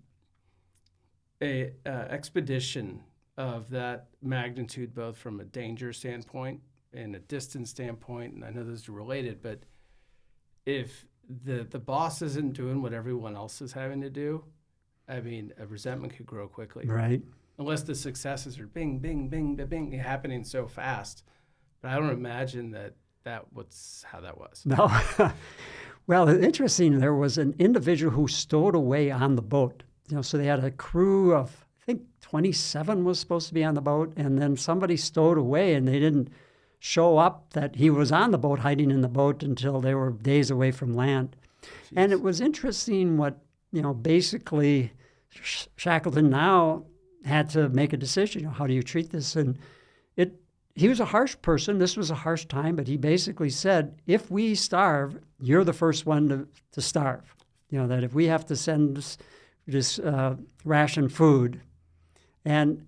a expedition of that magnitude, both from a danger standpoint and a distance standpoint, and I know those are related, but if the boss isn't doing what everyone else is having to do, I mean, a resentment could grow quickly. Right. Unless the successes are bing, bing, bing, bing, bing, happening so fast. But I don't imagine that was how that was. No. Well, interesting, there was an individual who stowed away on the boat. So they had a crew of, I think, 27 was supposed to be on the boat, and then somebody stowed away, and they didn't show up that he was on the boat, hiding in the boat, until they were days away from land. Jeez. And it was interesting what, basically Shackleton now had to make a decision. How do you treat this? And he was a harsh person. This was a harsh time, but he basically said, if we starve, you're the first one to starve. That if we have to send this ration food, and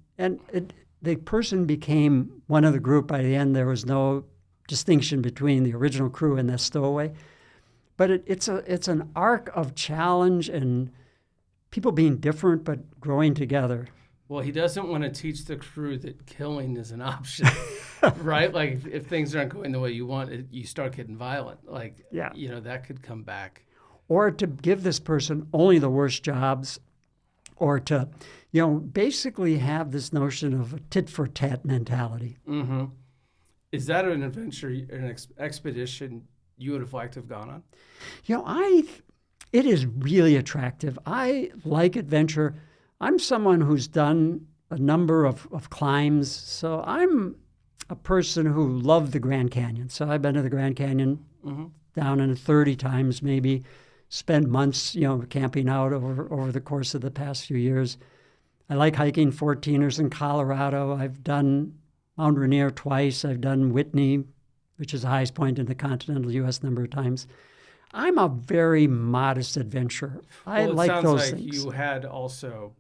the person became one of the group by the end. There was no distinction between the original crew and the stowaway. But it's an arc of challenge and people being different but growing together. Well, he doesn't want to teach the crew that killing is an option, right? Like if things aren't going the way you want, you start getting violent. Like, that could come back. Or to give this person only the worst jobs or to, basically have this notion of a tit for tat mentality. Mm-hmm. Is that an adventure, an expedition you would have liked to have gone on? It is really attractive. I like adventure. I'm someone who's done a number of climbs, so I'm a person who loved the Grand Canyon. So I've been to the Grand Canyon down in 30 times maybe, spent months, camping out over the course of the past few years. I like hiking 14ers in Colorado. I've done Mount Rainier twice. I've done Whitney, which is the highest point in the continental U.S. number of times. I'm a very modest adventurer. I like those things. You had also,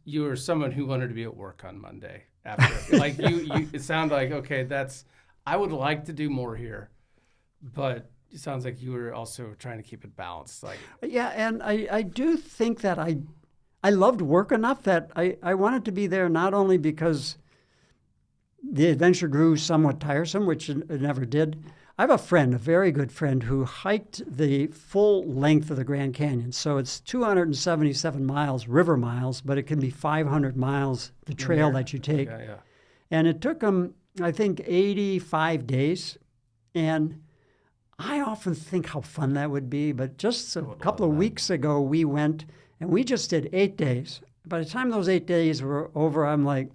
you were someone who wanted to be at work on Monday after. Like you, it sounded like, okay, I would like to do more here, but it sounds like you were also trying to keep it balanced. Yeah, and I do think that I loved work enough that I wanted to be there, not only because the adventure grew somewhat tiresome, which it never did. I have a friend, a very good friend, who hiked the full length of the Grand Canyon. So it's 277 miles, river miles, but it can be 500 miles, the trail that you take. Yeah. And it took him, I think, 85 days. And I often think how fun that would be. But just a couple of weeks ago, we went and we just did 8 days. By the time those 8 days were over, I'm like,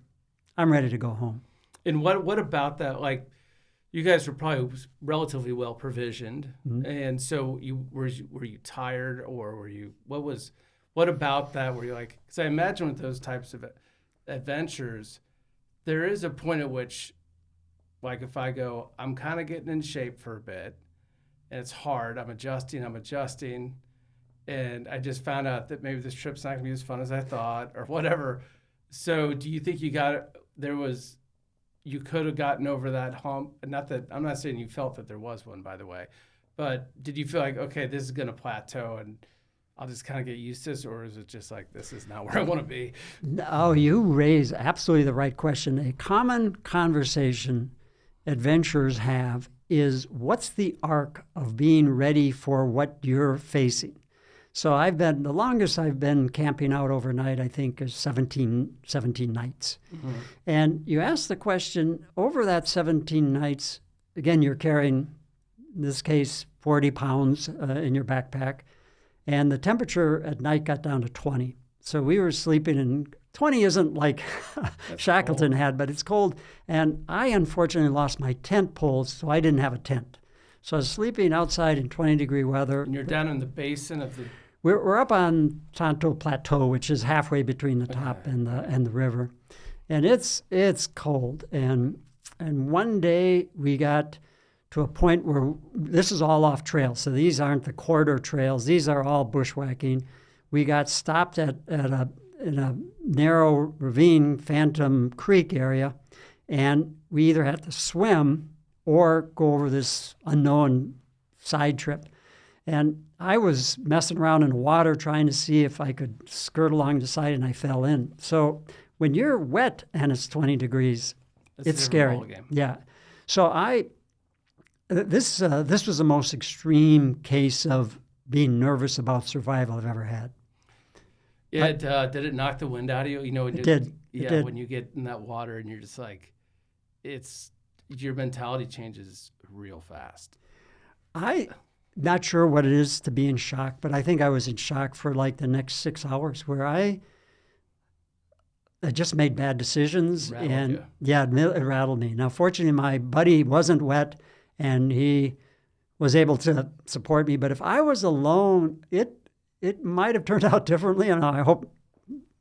I'm ready to go home. And what about that? Like, you guys were probably relatively well provisioned, and so were you tired, or were you? What about that? Were you like? Because I imagine with those types of adventures, there is a point at which, like, if I go, I'm kind of getting in shape for a bit, and it's hard. I'm adjusting, and I just found out that maybe this trip's not going to be as fun as I thought, or whatever. So, do you think you could have gotten over that hump? Not that I'm not saying you felt that there was one, by the way, but did you feel like, okay, this is going to plateau and I'll just kind of get used to this, or is it just like, this is not where I want to be? No, you raise absolutely the right question. A common conversation adventurers have is, what's the arc of being ready for what you're facing? So the longest I've been camping out overnight, I think, is 17 nights. Mm-hmm. And you ask the question, over that 17 nights, again, you're carrying, in this case, 40 pounds in your backpack. And the temperature at night got down to 20. So we were sleeping in, 20 isn't like Shackleton had, but it's cold. And I unfortunately lost my tent poles, so I didn't have a tent. So I was sleeping outside in 20-degree weather. And you're down in the basin of the... We're up on Tonto Plateau, which is halfway between the top and the river. And it's cold. And one day we got to a point where this is all off trail. So these aren't the corridor trails. These are all bushwhacking. We got stopped in a narrow ravine, Phantom Creek area, and we either had to swim or go over this unknown side trip. And I was messing around in the water trying to see if I could skirt along the side, and I fell in. So when you're wet and it's 20 degrees, it's scary. Yeah. So this was the most extreme case of being nervous about survival I've ever had. Yeah. Did it knock the wind out of you? It did. Yeah. When you get in that water and you're just like, your mentality changes real fast. Not sure what it is to be in shock, but I think I was in shock for like the next 6 hours, where I just made bad decisions. It rattled me. Now, fortunately, my buddy wasn't wet and he was able to support me. But if I was alone, it might have turned out differently. And I hope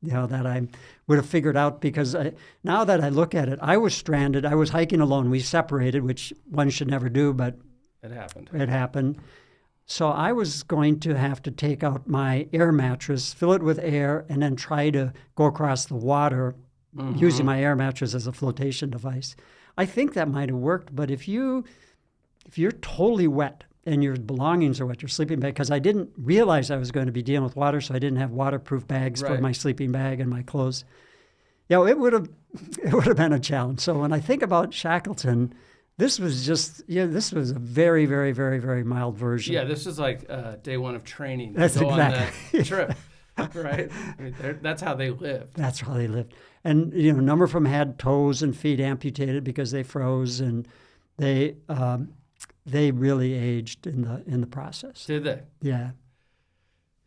that I would have figured out, because now that I look at it, I was stranded. I was hiking alone. We separated, which one should never do, but it happened. So I was going to have to take out my air mattress, fill it with air, and then try to go across the water using my air mattress as a flotation device. I think that might have worked, but if you're totally wet and your belongings are wet, your sleeping bag, because I didn't realize I was going to be dealing with water, so I didn't have waterproof bags for my sleeping bag and my clothes. It would have been a challenge. So when I think about Shackleton, this was a very, very, very, very mild version. Yeah, this is like day one of training. That's to go exactly. on that trip. Right? I mean, that's how they lived. That's how they lived. And a number of them had toes and feet amputated because they froze, and they really aged in the process. Did they? Yeah.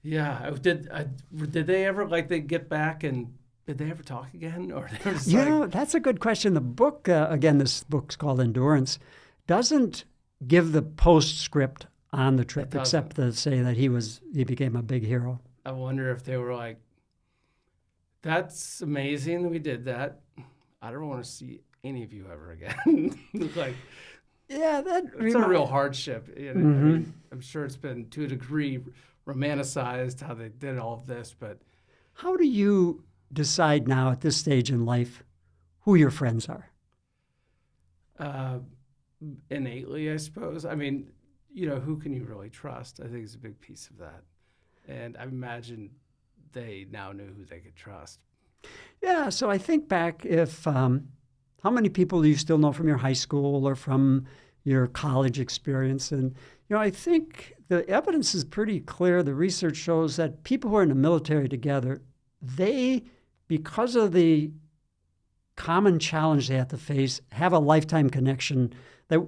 Yeah. Did they ever they get back and did they ever talk again, or they were just That's a good question. The book, again, this book's called Endurance, doesn't give the postscript on the trip, except to say that he became a big hero. I wonder if they were like, "That's amazing that we did that. I don't want to see any of you ever again." Yeah, it's a real hardship. I mean, I'm sure it's been to a degree romanticized how they did all of this, but how do you decide now at this stage in life who your friends are? Innately, I suppose. I mean, who can you really trust? I think is a big piece of that. And I imagine they now knew who they could trust. Yeah, so I think back if how many people do you still know from your high school or from your college experience? And, I think the evidence is pretty clear. The research shows that people who are in the military together, because of the common challenge they have to face, have a lifetime connection that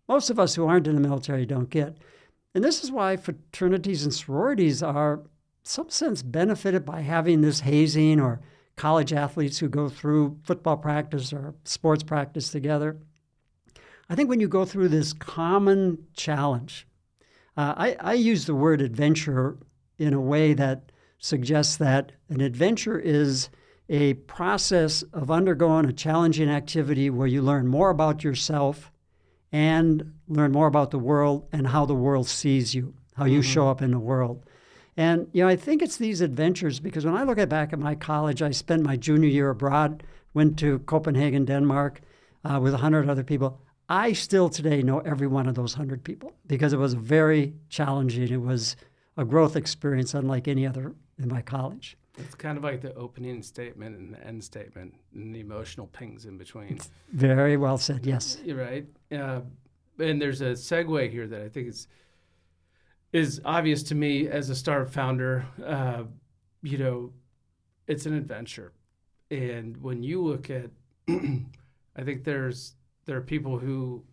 most of us who aren't in the military don't get. And this is why fraternities and sororities are, in some sense, benefited by having this hazing, or college athletes who go through football practice or sports practice together. I think when you go through this common challenge, I use the word adventure in a way that suggests that an adventure is a process of undergoing a challenging activity where you learn more about yourself and learn more about the world and how the world sees you, how you show up in the world. And, I think it's these adventures, because when I look back at my college, I spent my junior year abroad, went to Copenhagen, Denmark, with 100 other people. I still today know every one of those 100 people because it was very challenging. It was a growth experience unlike any other in my college. It's kind of like the opening statement and the end statement and the emotional pings in between. Very well said, yes. You're right. And there's a segue here that I think is obvious to me as a startup founder. It's an adventure. And when you look at, I think there are people who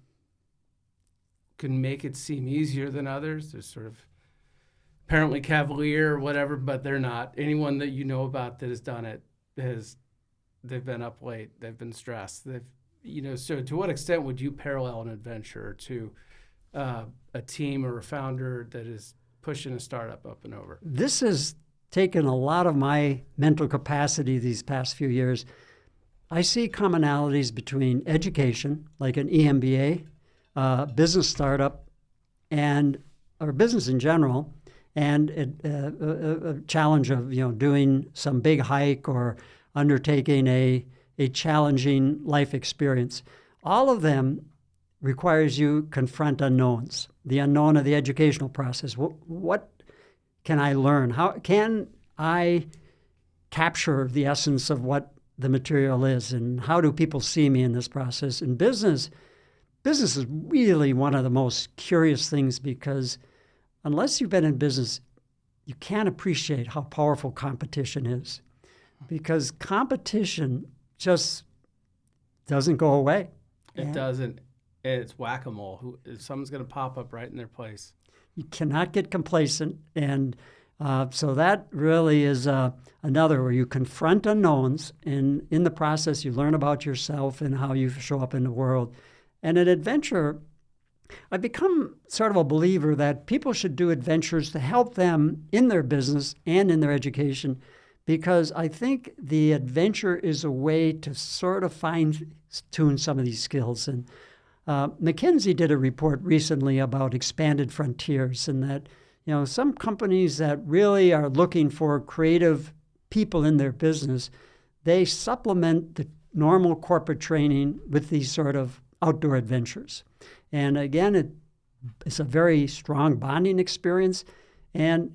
can make it seem easier than others. There's sort of apparently cavalier or whatever, but they're not. Anyone that you know about that has done it they've been up late, they've been stressed. So to what extent would you parallel an adventure to a team or a founder that is pushing a startup up and over? This has taken a lot of my mental capacity these past few years. I see commonalities between education, like an EMBA, business startup, or business in general, and a challenge of doing some big hike or undertaking a challenging life experience. All of them requires you confront unknowns, the unknown of the educational process. What can I learn? How can I capture the essence of what the material is, and how do people see me in this process? In business is really one of the most curious things, because unless you've been in business, you can't appreciate how powerful competition is, because competition just doesn't go away. It doesn't. It's whack-a-mole. Someone's going to pop up right in their place. You cannot get complacent, and so that really is another where you confront unknowns, and in the process you learn about yourself and how you show up in the world. And an adventure, I've become sort of a believer that people should do adventures to help them in their business and in their education, because I think the adventure is a way to sort of fine-tune some of these skills. And McKinsey did a report recently about expanded frontiers, and that some companies that really are looking for creative people in their business, they supplement the normal corporate training with these sort of outdoor adventures. And again, it's a very strong bonding experience. And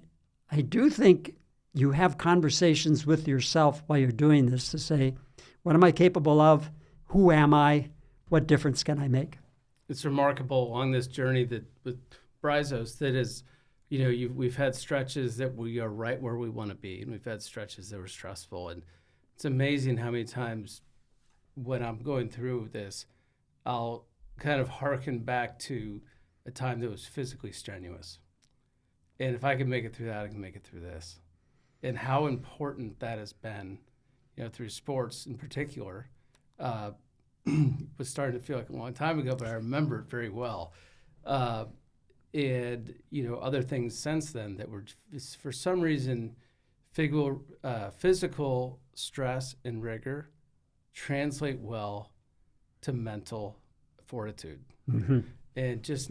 I do think you have conversations with yourself while you're doing this to say, what am I capable of? Who am I? What difference can I make? It's remarkable along this journey that with Bryzos that is, we've had stretches that we are right where we want to be, and we've had stretches that were stressful. And it's amazing how many times when I'm going through this, I'll kind of hearken back to a time that was physically strenuous. And if I can make it through that, I can make it through this. And how important that has been, through sports in particular, was starting to feel like a long time ago, but I remember it very well. And other things since then that were, for some reason, physical stress and rigor translate well to mental fortitude. Mm-hmm. And just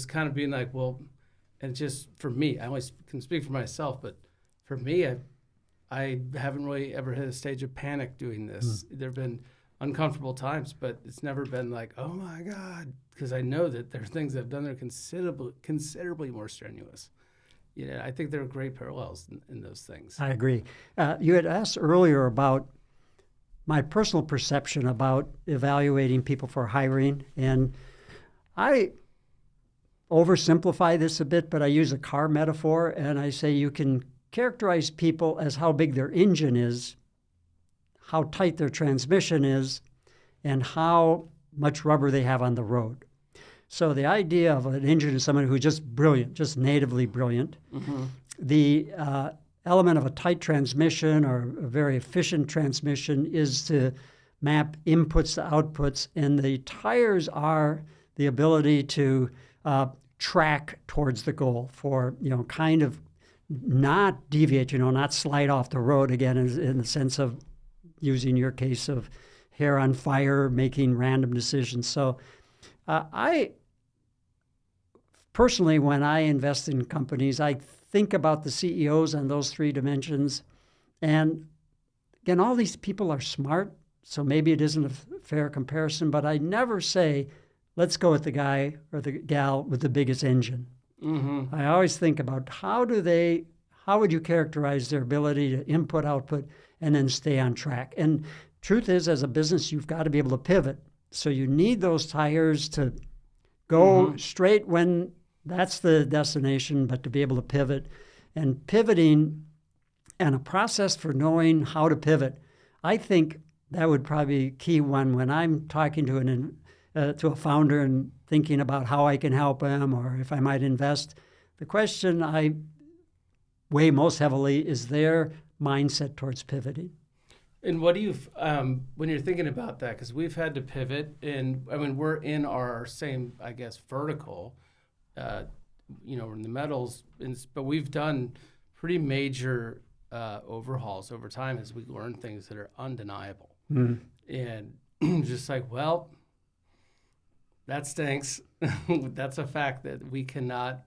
kind of being like, well, and just for me, I always can speak for myself, but for me, I haven't really ever hit a stage of panic doing this. There have been uncomfortable times, but it's never been like, oh my God, because I know that there are things that I've done that are considerably more strenuous. I think there are great parallels in those things. I agree. You had asked earlier about my personal perception about evaluating people for hiring, and I oversimplify this a bit, but I use a car metaphor, and I say you can characterize people as how big their engine is, how tight their transmission is, and how much rubber they have on the road. So the idea of an engine is someone who's just brilliant, just natively brilliant. Mm-hmm. The element of a tight transmission or a very efficient transmission is to map inputs to outputs, and the tires are the ability to track towards the goal for, kind of not deviate, not slide off the road again in the sense of using your case of hair on fire, making random decisions. So I personally, when I invest in companies, I think about the CEOs on those three dimensions. And again, all these people are smart, so maybe it isn't a fair comparison, but I never say, let's go with the guy or the gal with the biggest engine. Mm-hmm. I always think about how would you characterize their ability to input, output, and then stay on track. And truth is, as a business, you've got to be able to pivot. So you need those tires to go straight when that's the destination, but to be able to pivot. And pivoting and a process for knowing how to pivot, I think that would probably be key one when I'm talking to a founder and thinking about how I can help them or if I might invest. The question I weigh most heavily is their mindset towards pivoting. And what do you, when you're thinking about that, because we've had to pivot, and we're in our same, I guess, vertical, in the metals, but we've done pretty major overhauls over time as we learn things that are undeniable. Mm. And just like, well, that stinks. That's a fact that we cannot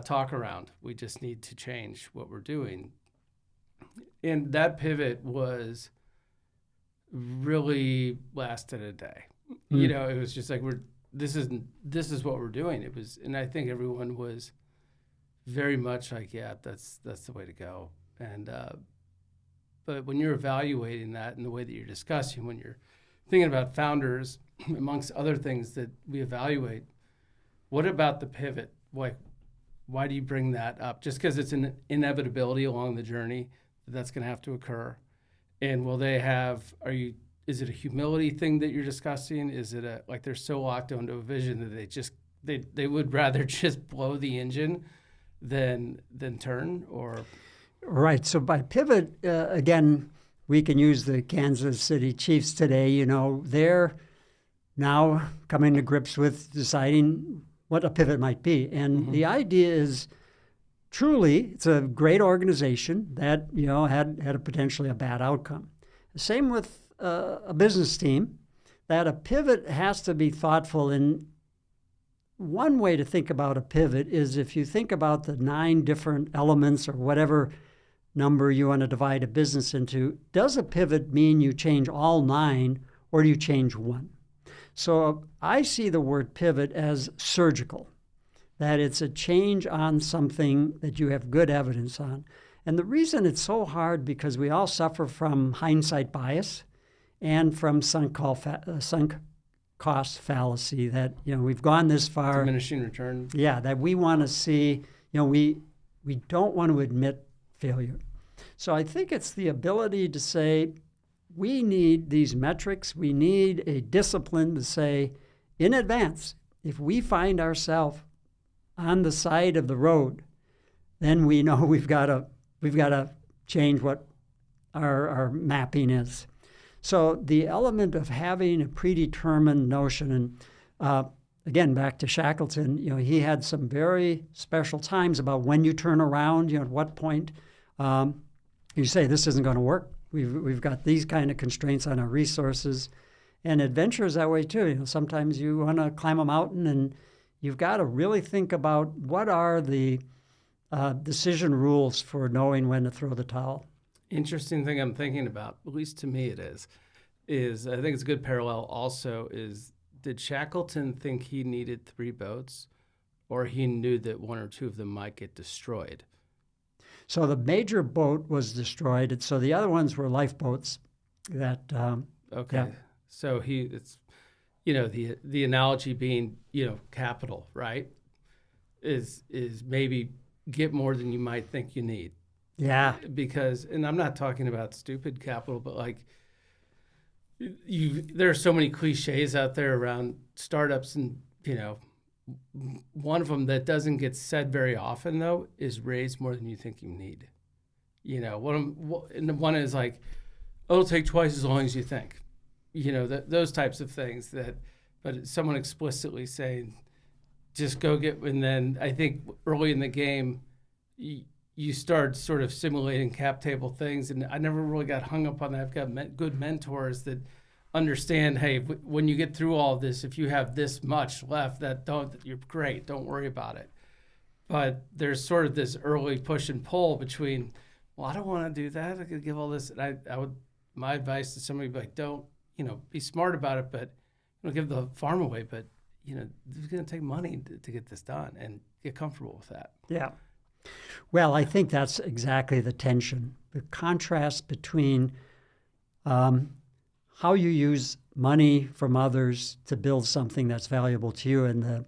talk around. We just need to change what we're doing. And that pivot was really lasted a day. Mm. It was just like this is what we're doing. It was, and I think everyone was very much like, yeah, that's the way to go. And but when you're evaluating that and the way that you're discussing, when you're thinking about founders, amongst other things that we evaluate, what about the pivot? Why do you bring that up? Just because it's an inevitability along the journey that's going to have to occur. And will they have, is it a humility thing that you're discussing? Is it like they're so locked onto a vision that they would rather just blow the engine than turn? Or Right. So by pivot, again, we can use the Kansas City Chiefs today. They're now coming to grips with deciding what a pivot might be. And the idea is, truly, it's a great organization that had a potentially a bad outcome. Same with a business team, that a pivot has to be thoughtful. And one way to think about a pivot is if you think about the 9 different elements or whatever number you want to divide a business into, does a pivot mean you change all 9 or do you change 1? So I see the word pivot as surgical, that it's a change on something that you have good evidence on. And the reason it's so hard, because we all suffer from hindsight bias and from sunk cost fallacy, that we've gone this far. Diminishing return. Yeah, that we want to see we don't want to admit failure. So I think it's the ability to say, we need these metrics. We need a discipline to say in advance, if we find ourselves on the side of the road, then we know we've got to change what our mapping is. So the element of having a predetermined notion, and again, back to Shackleton, he had some very special times about when you turn around, at what point you say, this isn't going to work. We've got these kind of constraints on our resources. And adventure is that way too. Sometimes you want to climb a mountain and you've got to really think about what are the decision rules for knowing when to throw the towel. Interesting thing I'm thinking about, at least to me it is I think it's a good parallel also is, did Shackleton think he needed 3 boats, or he knew that 1 or 2 of them might get destroyed? So the major boat was destroyed, and so the other ones were lifeboats that Okay. Yeah. So it's the analogy being, capital, right? Is maybe get more than you might think you need. Yeah. Because, and I'm not talking about stupid capital, but like there are so many cliches out there around startups, and one of them that doesn't get said very often though is raise more than you think you need. One is like, it'll take twice as long as you think. Those types of things but someone explicitly saying, just go get, and then I think early in the game, you start sort of simulating cap table things, and I never really got hung up on that. I've got good mentors that understand, hey, when you get through all of this, if you have this much left, you're great, don't worry about it. But there's sort of this early push and pull between, well, I don't want to do that. I could give all this, and my advice to somebody would be like, don't, be smart about it, but give the farm away, but it's going to take money to get this done, and get comfortable with that. Yeah. Well, I think that's exactly the tension, the contrast between how you use money from others to build something that's valuable to you. And the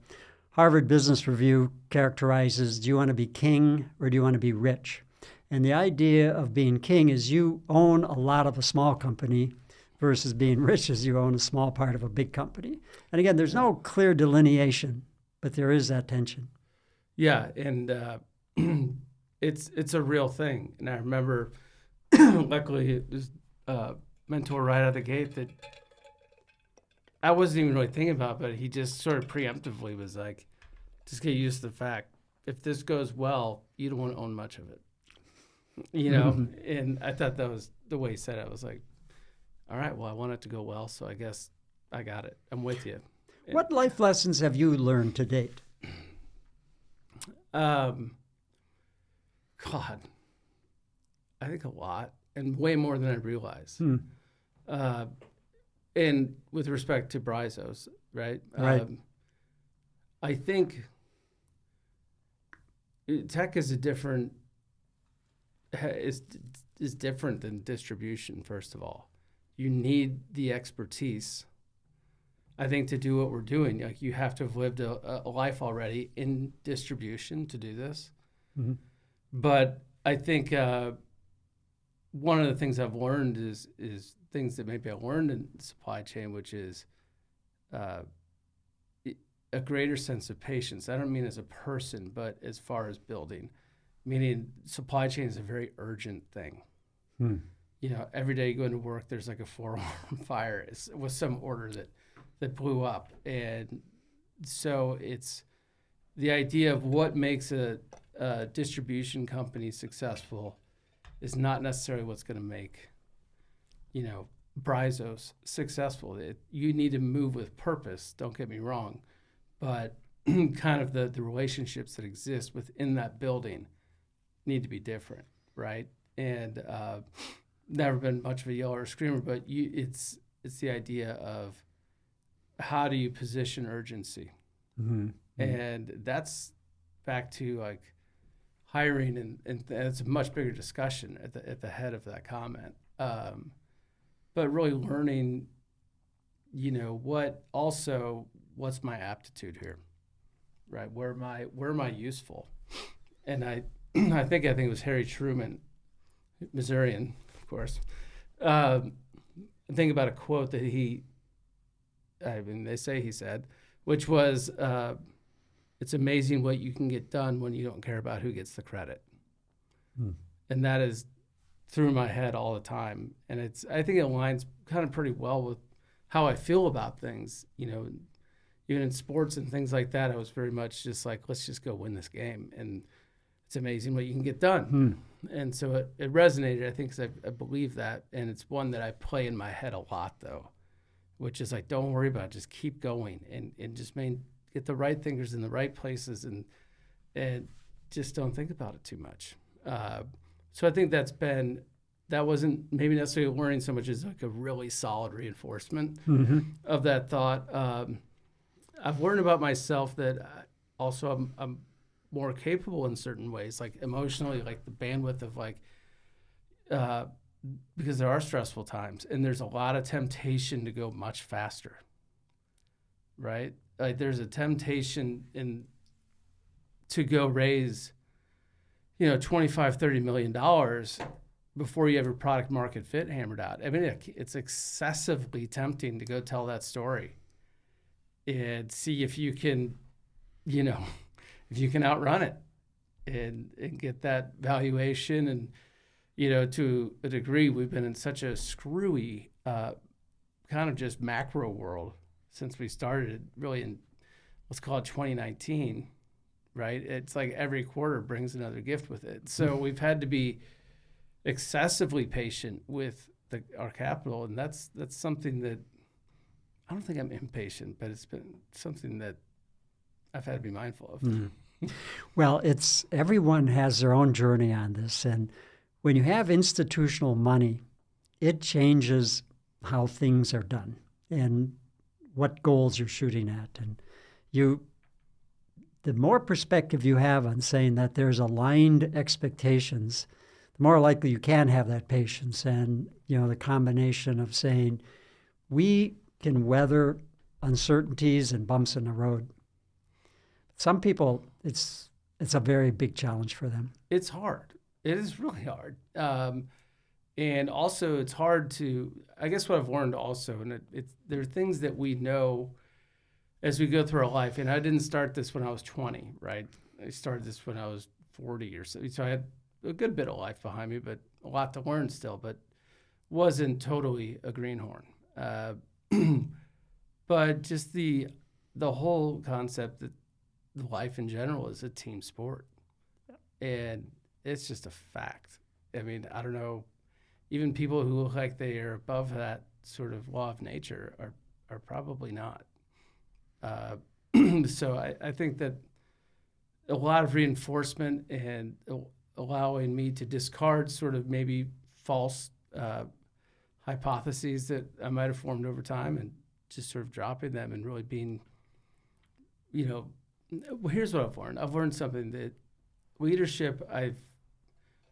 Harvard Business Review characterizes, do you want to be king or do you want to be rich? And the idea of being king is you own a lot of a small company versus being rich is you own a small part of a big company. And again, there's no clear delineation, but there is that tension. Yeah, and it's a real thing. And I remember, luckily, it was mentor right out of the gate that I wasn't even really thinking about, but he just sort of preemptively was like, just get used to the fact, if this goes well, you don't want to own much of it. And I thought that was the way he said it. I was like, all right, well, I want it to go well, so I guess I got it. I'm with you. What life lessons have you learned to date? God, I think a lot, and way more than I realize. And with respect to Bryzos, right? Right. I think tech is different than distribution. First of all, you need the expertise, I think, to do what we're doing. Like, you have to have lived a life already in distribution to do this. Mm-hmm. But I think one of the things I've learned is things that maybe I learned in supply chain, which is a greater sense of patience. I don't mean as a person, but as far as building, meaning supply chain is a very urgent thing. Every day you go into work, there's like a 4-alarm fire with some order that blew up. And so it's the idea of what makes a distribution company successful is not necessarily what's going to make, Bryzos successful. You need to move with purpose, don't get me wrong, but kind of the relationships that exist within that building need to be different, right? And never been much of a yeller or screamer, but it's the idea of how do you position urgency? Mm-hmm. And that's back to like hiring, and it's a much bigger discussion at the head of that comment. But really learning, what's my aptitude here, right? Where am I useful? and I think it was Harry Truman, Missourian, of course. Think about a quote that they say he said, which was, "It's amazing what you can get done when you don't care about who gets the credit." And that is through my head all the time, and I think it aligns kind of pretty well with how I feel about things. Even in sports and things like that, I was very much just like, let's just go win this game, and it's amazing what you can get done. And so it resonated, I think, because I believe that, and it's one that I play in my head a lot, though, which is like, don't worry about it, just keep going, and just get the right thinkers in the right places, and just don't think about it too much. So I think that wasn't maybe necessarily learning so much as like a really solid reinforcement of that thought. I've learned about myself that also I'm more capable in certain ways, like emotionally, like the bandwidth of because there are stressful times and there's a lot of temptation to go much faster, right? Like there's a temptation to go raise, $25-30 million before you have your product market fit hammered out. I mean, it's excessively tempting to go tell that story and see if you can, if you can outrun it and get that valuation. And, to a degree, we've been in such a screwy kind of just macro world since we started really in, let's call it 2019, right? It's like every quarter brings another gift with it. So we've had to be excessively patient with our capital. And that's something that, I don't think I'm impatient, but it's been something that I've had to be mindful of. Well, everyone has their own journey on this. And when you have institutional money, it changes how things are done and what goals you're shooting at. And the more perspective you have on saying that there's aligned expectations, the more likely you can have that patience. And, the combination of saying, we can weather uncertainties and bumps in the road. Some people, it's a very big challenge for them. It's hard. It is really hard. And also it's hard I guess what I've learned also, and there are things that we know as we go through our life. And I didn't start this when I was 20, right? I started this when I was 40 or so. So I had a good bit of life behind me, but a lot to learn still, but wasn't totally a greenhorn. But just the whole concept that life in general is a team sport. And it's just a fact. I mean, I don't know, even people who look like they are above that sort of law of nature are probably not. So I think that a lot of reinforcement and allowing me to discard sort of maybe false hypotheses that I might have formed over time and just sort of dropping them and really being, here's what I've learned. I've learned something that leadership,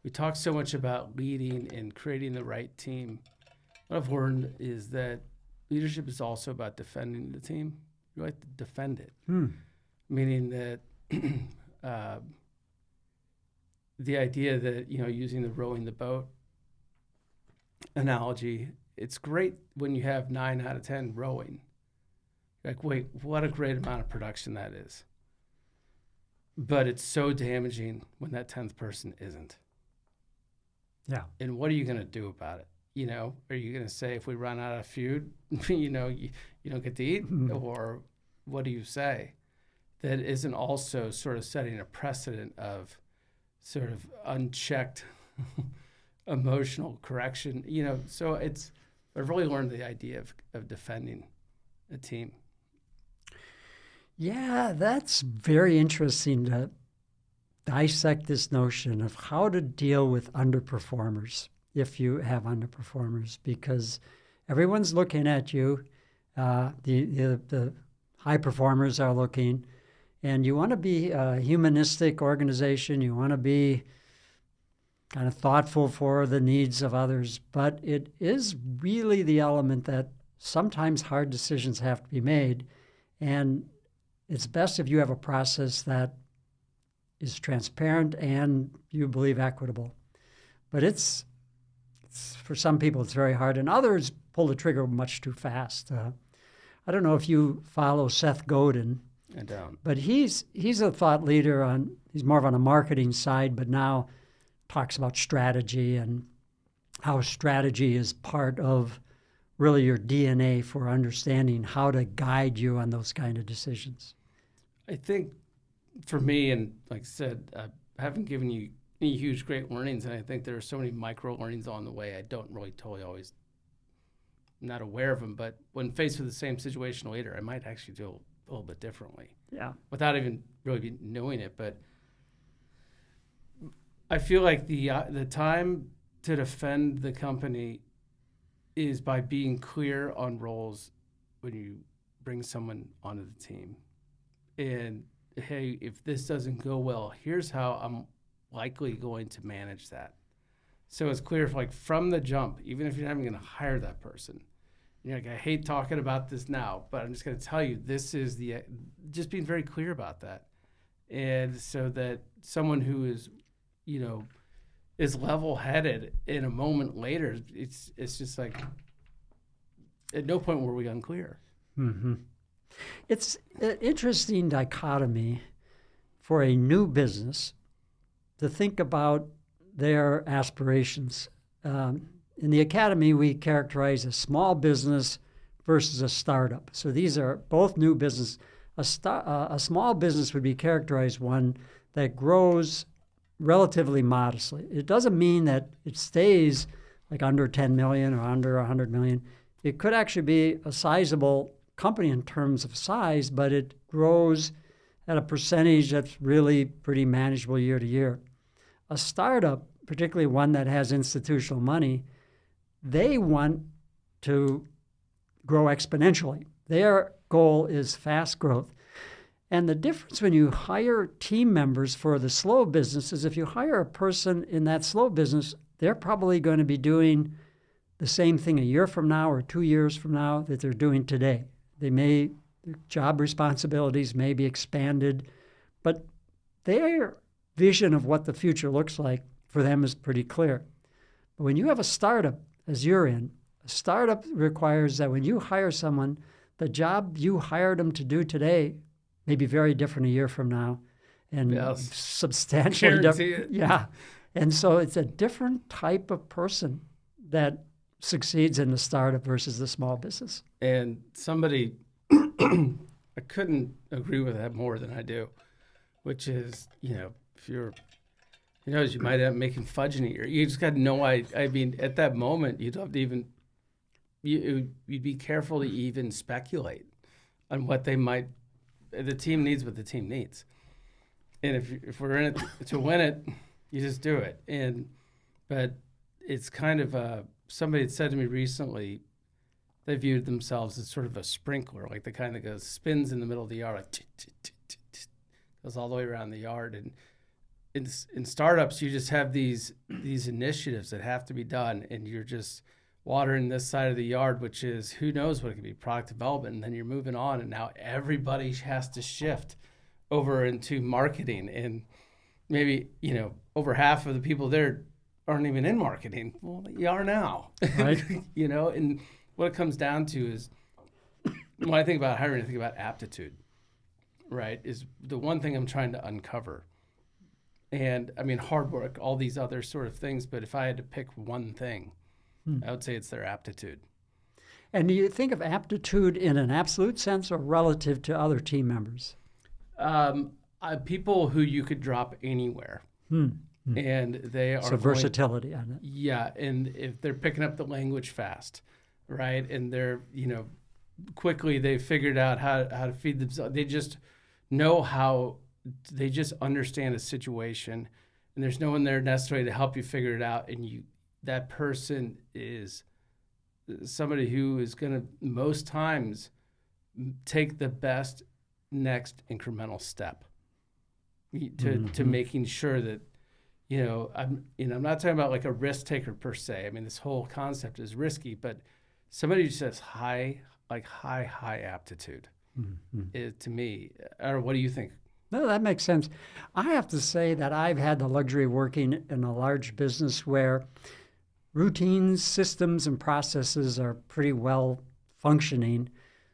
we talk so much about leading and creating the right team. What I've learned is that leadership is also about defending the team. You like to defend it, meaning that the idea that, using the rowing the boat analogy, it's great when you have 9 out of 10 rowing. Like, wait, what a great amount of production that is. But it's so damaging when that 10th person isn't. Yeah. And what are you going to do about it? Are you going to say, if we run out of food, you don't get to eat? Or what do you say that isn't also sort of setting a precedent of sort of unchecked emotional correction? So I've really learned the idea of defending a team. Yeah, that's very interesting to dissect this notion of how to deal with underperformers, if you have underperformers, because everyone's looking at you. The high performers are looking, and you want to be a humanistic organization. You want to be kind of thoughtful for the needs of others, but it is really the element that sometimes hard decisions have to be made, and it's best if you have a process that is transparent and you believe equitable. But it's for some people it's very hard, and others pull the trigger much too fast. I don't know if you follow Seth Godin. I don't. But he's a thought leader he's more on a marketing side, but now talks about strategy and how strategy is part of really your DNA for understanding how to guide you on those kind of decisions. I think for me, and like I said, I haven't given you any huge great learnings, and I think there are so many micro learnings on the way. I don't really totally always not aware of them, but when faced with the same situation later, I might actually do a little bit differently. Yeah. Without even really knowing it. But I feel like the time to defend the company is by being clear on roles when you bring someone onto the team. And hey, if this doesn't go well, here's how I'm likely going to manage that. So it's clear, like from the jump, even if you're not even going to hire that person, you're like, I hate talking about this now, but I'm just going to tell you, this is just being very clear about that. And so that someone who is, is level-headed in a moment later, it's just like, at no point were we unclear. Mm-hmm. It's an interesting dichotomy for a new business to think about their aspirations. In the academy, we characterize a small business versus a startup. So these are both new business. A small business would be characterized one that grows relatively modestly. It doesn't mean that it stays like under 10 million or under 100 million. It could actually be a sizable company in terms of size, but it grows at a percentage that's really pretty manageable year to year. A startup, particularly one that has institutional money, they want to grow exponentially. Their goal is fast growth. And the difference when you hire team members for the slow business is if you hire a person in that slow business, they're probably going to be doing the same thing a year from now or 2 years from now that they're doing today. Their job responsibilities may be expanded, but their vision of what the future looks like for them is pretty clear. But when you have a startup, as you're in, a startup requires that when you hire someone, the job you hired them to do today may be very different a year from now and substantially different. Yeah. And so it's a different type of person that succeeds in the startup versus the small business. And somebody, I couldn't agree with that more than I do, which is, if you're, you might end up making fudge in a year. You just got no idea. I mean, at that moment, you'd have to even, you'd be careful to even speculate on what they might, the team needs what the team needs. And if we're in it to win it, you just do it. But it's kind of somebody had said to me recently, they viewed themselves as sort of a sprinkler, like the kind that spins in the middle of the yard, like goes all the way around the yard. And in startups, you just have these initiatives that have to be done, and you're just watering this side of the yard, which is who knows what it could be, product development, and then you're moving on, and now everybody has to shift over into marketing, and maybe over half of the people there aren't even in marketing. Well, you are now, right? And what it comes down to is when I think about hiring, I think about aptitude, right? Is the one thing I'm trying to uncover. And I mean, hard work, all these other sort of things, but if I had to pick one thing, I would say it's their aptitude. And do you think of aptitude in an absolute sense or relative to other team members? People who you could drop anywhere. And they are so versatility on it. Yeah, and if they're picking up the language fast, right? And they're, quickly they figured out how to feed themselves. They just know how, they just understand a situation, and there's no one there necessarily to help you figure it out. And that person is somebody who is going to most times take the best next incremental step to making sure that, I'm not talking about like a risk taker per se. I mean, this whole concept is risky, but somebody who says high aptitude is, to me, or what do you think? No, that makes sense. I have to say that I've had the luxury of working in a large business where routines, systems, and processes are pretty well functioning.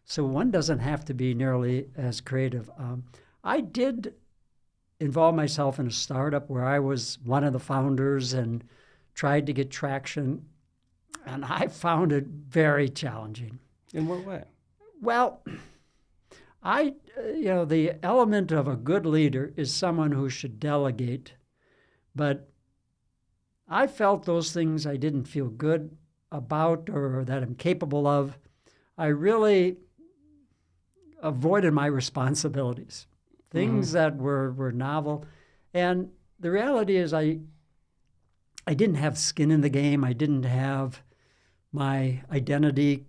So one doesn't have to be nearly as creative. I did involve myself in a startup where I was one of the founders and tried to get traction. And I found it very challenging. In what way? Well, the element of a good leader is someone who should delegate, but I felt those things I didn't feel good about or that I'm capable of. I really avoided my responsibilities, things that were novel. And the reality is I didn't have skin in the game. I didn't have my identity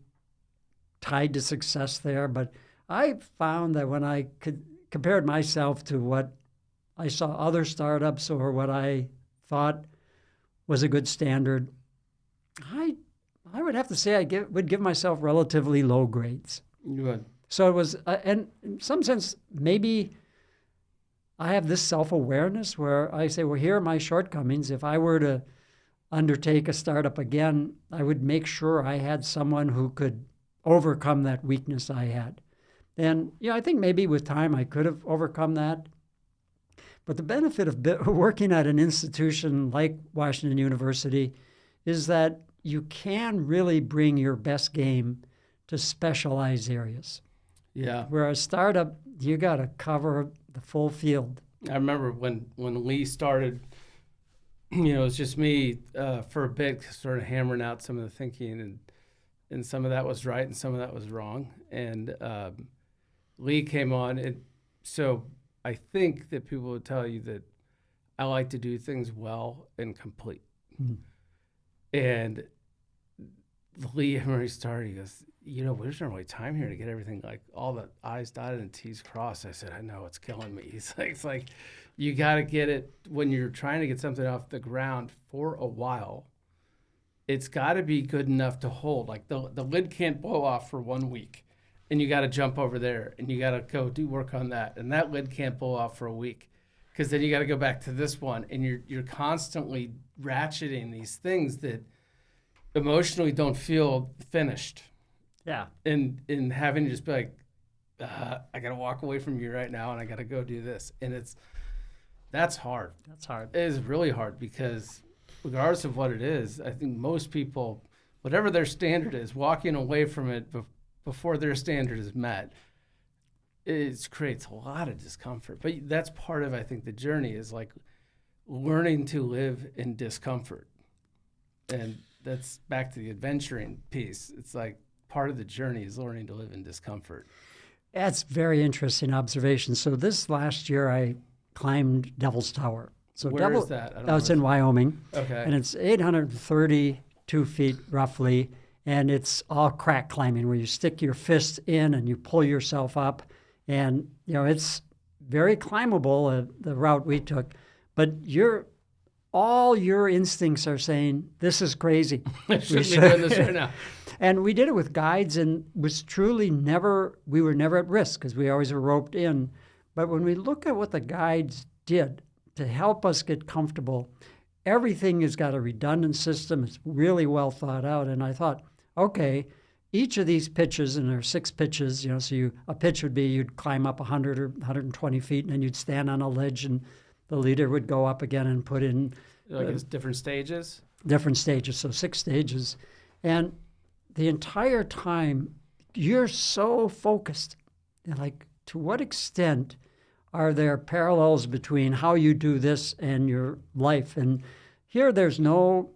tied to success there, but I found that when I compared myself to what I saw other startups or what I thought was a good standard, I would have to say I would give myself relatively low grades. You would. So it was, and in some sense, maybe I have this self-awareness where I say, well, here are my shortcomings. If I were to undertake a startup again, I would make sure I had someone who could overcome that weakness I had. And I think maybe with time I could have overcome that. But the benefit of working at an institution like Washington University is that you can really bring your best game to specialized areas. Yeah. Where a startup, you got to cover the full field. I remember when Lee started, it was just me for a bit, sort of hammering out some of the thinking, and some of that was right and some of that was wrong. And Lee came on, and so I think that people would tell you that I like to do things well and complete. Mm-hmm. And Lee, when he started, he goes, there's not really time here to get everything, like all the I's dotted and T's crossed. I said, I know, it's killing me. He's like, it's like you got to get it when you're trying to get something off the ground for a while. It's got to be good enough to hold. Like the lid can't blow off for 1 week, and you got to jump over there, and you got to go do work on that, and that lid can't blow off for a week, because then you got to go back to this one, and you're constantly ratcheting these things that emotionally don't feel finished. Yeah. And having to just be like, I got to walk away from you right now, and I got to go do this, and that's hard. That's hard. It is really hard, because regardless of what it is, I think most people, whatever their standard is, walking away from it before their standard is met, it creates a lot of discomfort. But that's part of, I think, the journey is like learning to live in discomfort. And that's back to the adventuring piece. It's like part of the journey is learning to live in discomfort. That's very interesting observation. So this last year I climbed Devil's Tower. So Where is that? It's in Wyoming. Okay. And it's 832 feet roughly, and it's all crack climbing where you stick your fist in and you pull yourself up. And, it's very climbable, the route we took. But all your instincts are saying, this is crazy. I shouldn't be doing this right now. And we did it with guides, and was truly we were never at risk because we always were roped in. But when we look at what the guides did to help us get comfortable, everything has got a redundant system. It's really well thought out. And I thought, okay, each of these pitches, and there are 6 pitches, so a pitch would be you'd climb up 100 or 120 feet, and then you'd stand on a ledge, and the leader would go up again and put in it's different stages? Different stages, so 6 stages. And the entire time, you're so focused. And like, to what extent are there parallels between how you do this and your life? And here, there's no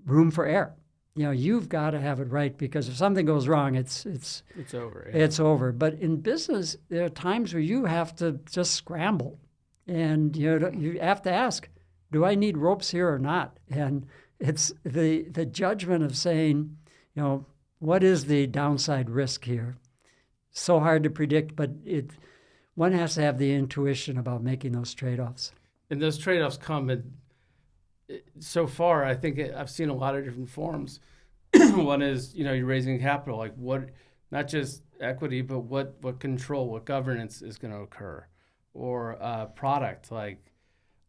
room for error. You've got to have it right, because if something goes wrong, it's over. Yeah. It's over. But in business, there are times where you have to just scramble, and you have to ask, do I need ropes here or not? And it's the judgment of saying, what is the downside risk here? So hard to predict, but one has to have the intuition about making those trade-offs. And those trade-offs come in, so far, I think I've seen a lot of different forms. One is, you're raising capital, like what, not just equity, but what control, what governance is going to occur. or product. Like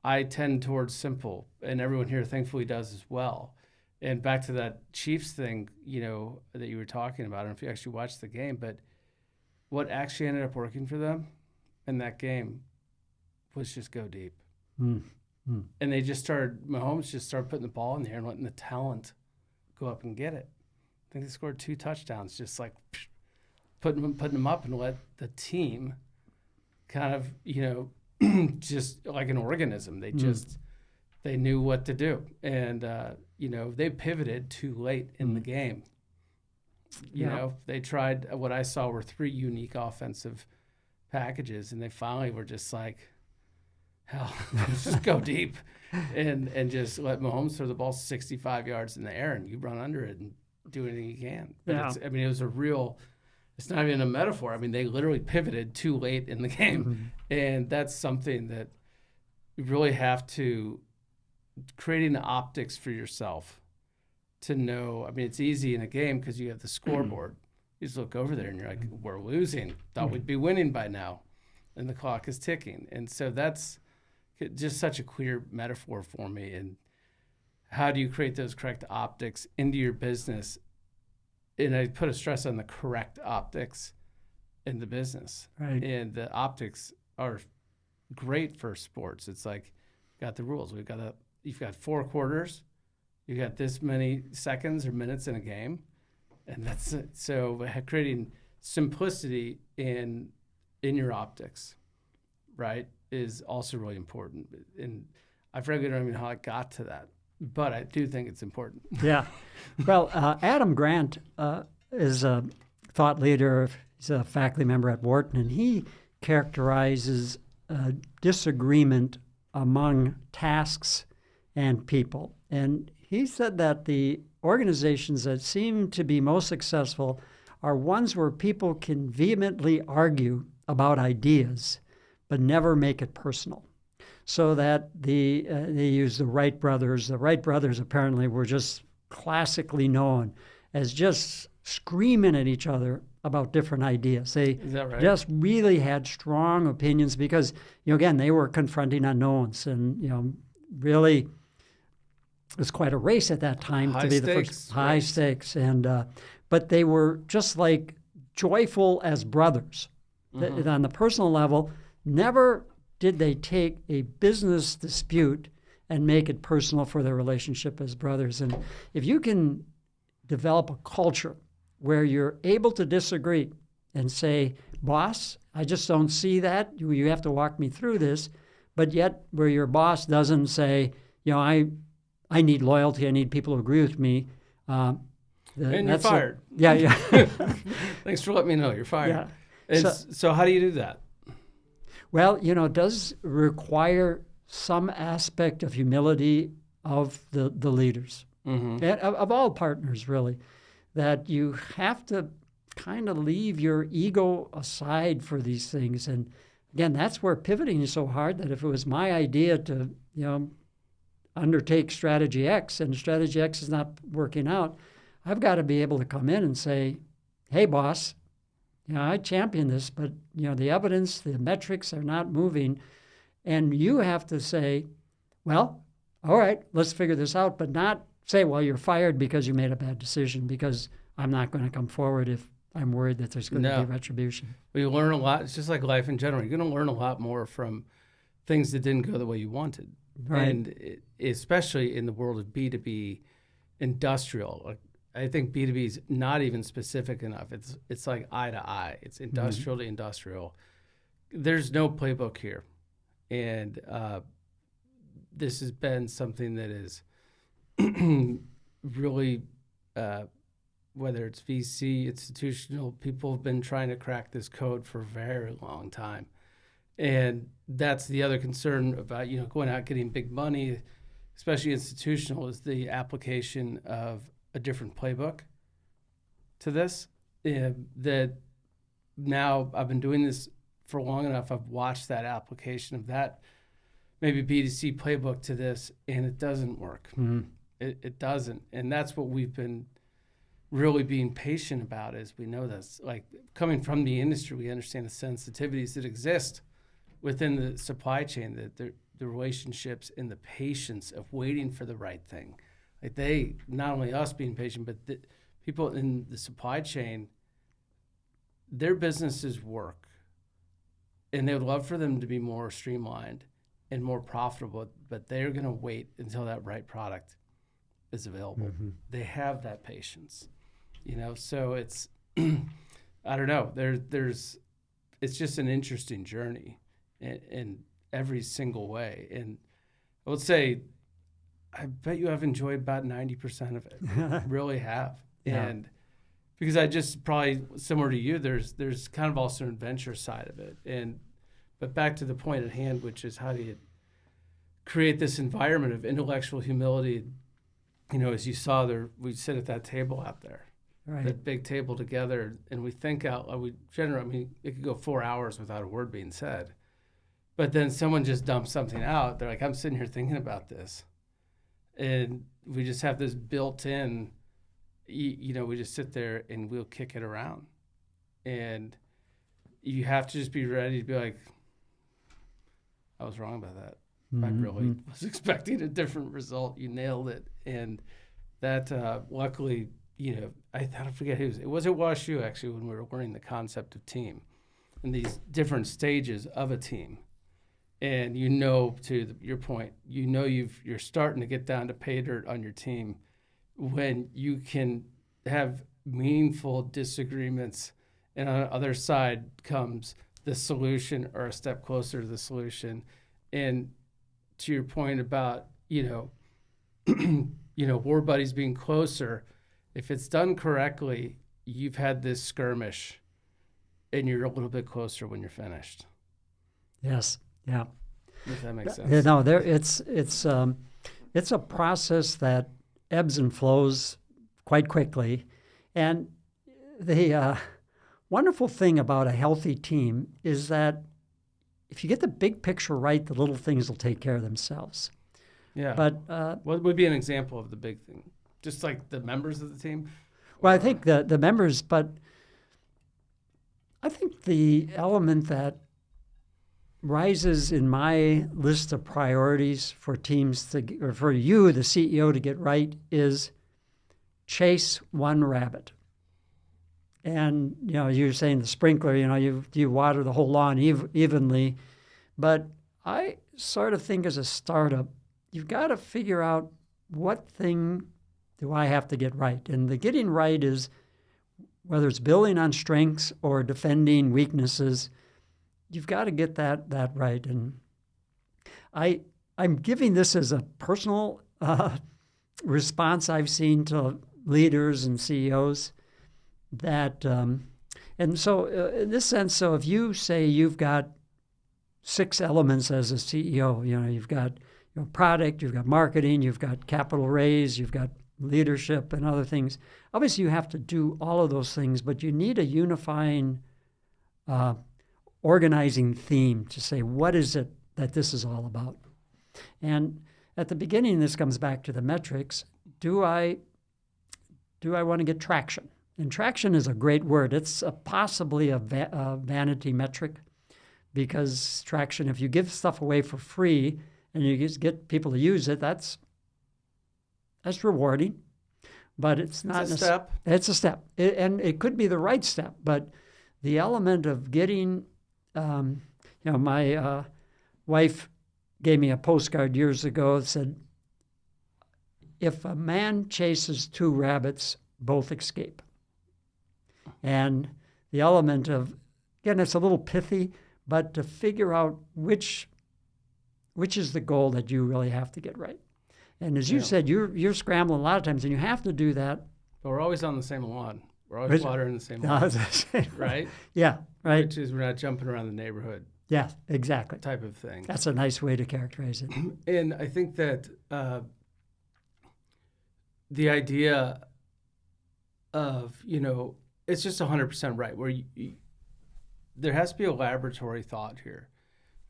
I tend towards simple, and everyone here thankfully does as well. And back to that Chiefs thing, that you were talking about, I don't know if you actually watched the game, but what actually ended up working for them in that game was just go deep. Mm. And Mahomes just started putting the ball in the air and letting the talent go up and get it. I think they scored 2 touchdowns, just like putting them up, and let the team kind of, just like an organism. They knew what to do. And, they pivoted too late in the game. They tried, what I saw were 3 unique offensive packages, and they finally were just like, hell, let's just go deep and just let Mahomes throw the ball 65 yards in the air, and you run under it and do anything you can. But it was it's not even a metaphor. I mean, they literally pivoted too late in the game. And that's something that you really have to, creating the optics for yourself to know. I mean, it's easy in a game because you have the scoreboard. You just look over there and you're like, we're losing. Thought we'd be winning by now. And the clock is ticking. And so that's just such a clear metaphor for me. And how do you create those correct optics into your business? And I put a stress on the correct optics in the business. Right. And the optics are great for sports. It's like, got the rules. You've got 4 quarters. You got this many seconds or minutes in a game. And that's it. So creating simplicity in your optics, right, is also really important. And I frankly don't even know how I got to that, but I do think it's important. Yeah. Well, Adam Grant is a thought leader. He's a faculty member at Wharton, and he characterizes disagreement among tasks and people. And he said that the organizations that seem to be most successful are ones where people can vehemently argue about ideas, but never make it personal. So that they use the Wright brothers. The Wright brothers apparently were just classically known as just screaming at each other about different ideas. Is that right? Just really had strong opinions because, again, they were confronting unknowns, and really it was quite a race at that time to be the first. High stakes, and but they were just like joyful as brothers. On the personal level, never did they take a business dispute and make it personal for their relationship as brothers. And if you can develop a culture where you're able to disagree and say, boss, I just don't see that. You have to walk me through this. But yet where your boss doesn't say, I need loyalty. I need people who agree with me. And you're fired. Yeah. Thanks for letting me know. You're fired. Yeah. So how do you do that? Well, it does require some aspect of humility of the leaders, and of all partners, really, that you have to kind of leave your ego aside for these things. And again, that's where pivoting is so hard, that if it was my idea to, undertake strategy X and strategy X is not working out, I've got to be able to come in and say, hey, boss, I champion this, but, the evidence, the metrics are not moving. And you have to say, well, all right, let's figure this out, but not say, well, you're fired because you made a bad decision, because I'm not going to come forward if I'm worried that there's going to be retribution. We learn a lot. It's just like life in general. You're going to learn a lot more from things that didn't go the way you wanted. Right. And especially in the world of B2B industrial, I think B2B is not even specific enough. It's like eye to eye. It's industrial to industrial. There's no playbook here. And this has been something that is really, whether it's VC, institutional, people have been trying to crack this code for a very long time. And that's the other concern about, going out getting big money, especially institutional, is the application of a different playbook to this. That now I've been doing this for long enough. I've watched that application of that maybe B2C playbook to this, and it doesn't work. It doesn't. And that's what we've been really being patient about, is we know this. Like, coming from the industry, we understand the sensitivities that exist within the supply chain, that the relationships and the patience of waiting for the right thing. Like they, not only us being patient, but the people in the supply chain, their businesses work, and they would love for them to be more streamlined and more profitable, but they're going to wait until that right product is available. Mm-hmm. They have that patience, so it's, I don't know, it's just an interesting journey in every single way. And I would say, I bet you I've enjoyed about 90% of it. Really have. Yeah. And because I just, probably similar to you, there's kind of also an adventure side of it. But back to the point at hand, which is how do you create this environment of intellectual humility? As you saw there, we sit at that table out there, Right. that big table together, and we think out, it could go 4 hours without a word being said. But then someone just dumps something out. They're like, I'm sitting here thinking about this. And we just have this built-in, we just sit there and we'll kick it around. And you have to just be ready to be like, I was wrong about that. Mm-hmm. I really was expecting a different result. You nailed it. And that, luckily, I forget who it was. It was WashU, actually, when we were learning the concept of team and these different stages of a team. And to your point, you're starting to get down to pay dirt on your team when you can have meaningful disagreements, and on the other side comes the solution or a step closer to the solution. And to your point about, war buddies being closer, if it's done correctly, you've had this skirmish and you're a little bit closer when you're finished. Yes. Yeah. If that makes sense. Yeah, no, it's a process that ebbs and flows quite quickly. And the wonderful thing about a healthy team is that if you get the big picture right, the little things will take care of themselves. Yeah. But what would be an example of the big thing? Just like the members of the team? Well, I think the members, but I think the element that rises in my list of priorities for teams or for you, the CEO, to get right is chase one rabbit. And, you're saying the sprinkler, you water the whole lawn evenly. But I sort of think as a startup, you've got to figure out what thing do I have to get right. And the getting right is whether it's building on strengths or defending weaknesses, you've got to get that right. And I'm giving this as a personal response I've seen to leaders and CEOs that, and so in this sense, so if you say you've got 6 elements as a CEO, you've got product, you've got marketing, you've got capital raise, you've got leadership and other things. Obviously, you have to do all of those things, but you need a unifying organizing theme to say, what is it that this is all about? And at the beginning, this comes back to the metrics. Do I want to get traction? And traction is a great word. It's possibly a vanity metric, because traction, if you give stuff away for free and you just get people to use it, that's rewarding. But it's not a step. It's a step. And it could be the right step, but the element of getting, my wife gave me a postcard years ago that said, if a man chases 2 rabbits, both escape. And the element of, again, it's a little pithy, but to figure out which is the goal that you really have to get right. And as you said, you're scrambling a lot of times, and you have to do that. But we're always on the same lawn. We're always watering the same lawn, right? Yeah, right. Which is we're not jumping around the neighborhood. Yeah, exactly. Type of thing. That's a nice way to characterize it. And I think that the idea of, it's just 100% right, where there has to be a laboratory thought here.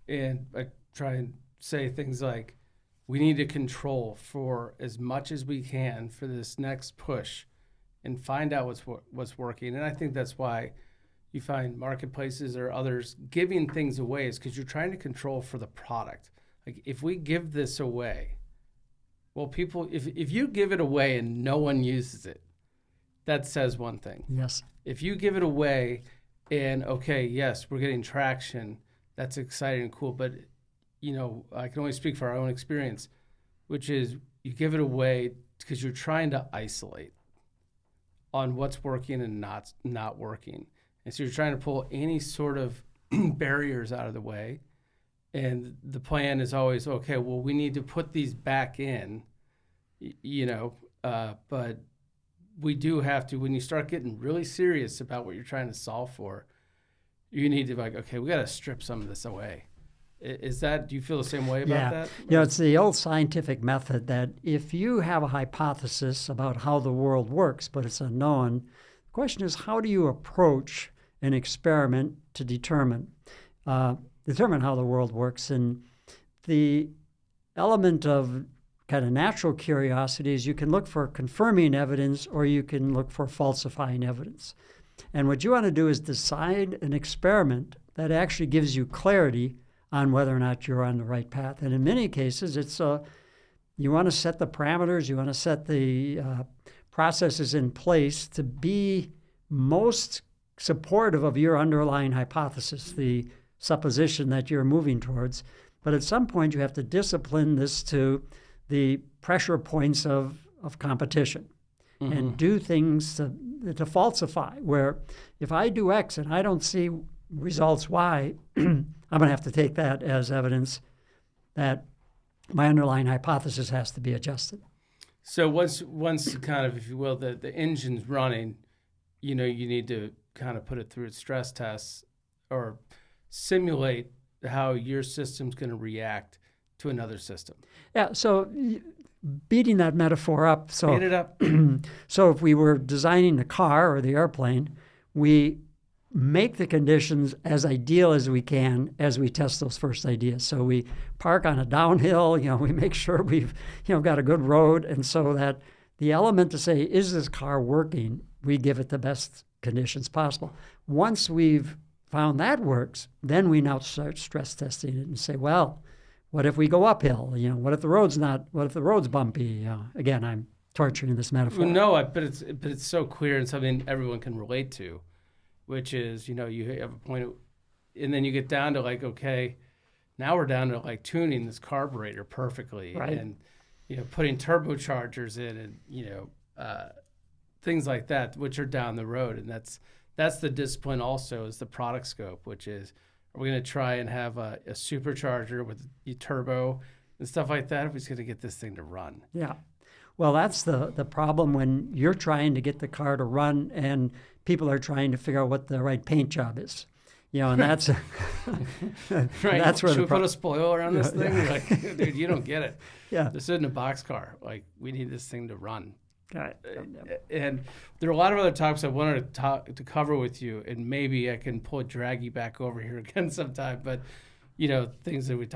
And I try and say things like, we need to control for as much as we can for this next push and find out what's working. And I think that's why, you find marketplaces or others giving things away is because you're trying to control for the product. Like if we give this away, well, people, if you give it away and no one uses it, that says one thing. Yes. If you give it away and, okay, yes, we're getting traction, that's exciting and cool, but, I can only speak for our own experience, which is you give it away because you're trying to isolate on what's working and not working. And so you're trying to pull any sort of barriers out of the way. And the plan is always, okay, well, we need to put these back in, but we do have to, when you start getting really serious about what you're trying to solve for, you need to okay, we got to strip some of this away. Do you feel the same way about that? Yeah, it's the old scientific method that if you have a hypothesis about how the world works, but it's unknown, the question is, how do you approach an experiment to determine how the world works? And the element of kind of natural curiosity is you can look for confirming evidence or you can look for falsifying evidence. And what you want to do is decide an experiment that actually gives you clarity on whether or not you're on the right path. And in many cases, it's you want to set the parameters, you want to set the processes in place to be most supportive of your underlying hypothesis, the supposition that you're moving towards. But at some point, you have to discipline this to the pressure points of competition and do things to falsify, where if I do X and I don't see results Y, I'm going to have to take that as evidence that my underlying hypothesis has to be adjusted. So once kind of, if you will, the engine's running, you need to kind of put it through its stress tests or simulate how your system's going to react to another system. Yeah, so beating that metaphor up. So, beat it up. So if we were designing the car or the airplane, we make the conditions as ideal as we can as we test those first ideas. So we park on a downhill, we make sure we've, got a good road. And so that the element to say, is this car working? We give it the best conditions possible. Once we've found that works, then we now start stress testing it and say, well, what if we go uphill? What if the road's bumpy? Again, I'm torturing this metaphor. Well, no, but it's so clear and something everyone can relate to, which is, you have a point, and then you get down to okay, now we're down to tuning this carburetor perfectly, right. And putting turbochargers in, and things like that, which are down the road, and that's the discipline. Also, is the product scope, which is, are we going to try and have a supercharger with a turbo and stuff like that? If we're going to get this thing to run, yeah. Well, that's the problem when you're trying to get the car to run and people are trying to figure out what the right paint job is. And that's right. That's where Should we put a spoiler on this thing? Yeah. Dude, you don't get it. Yeah. This isn't a box car. We need this thing to run. Got it. And there are a lot of other topics I wanted to cover with you, and maybe I can drag you back over here again sometime. But things that we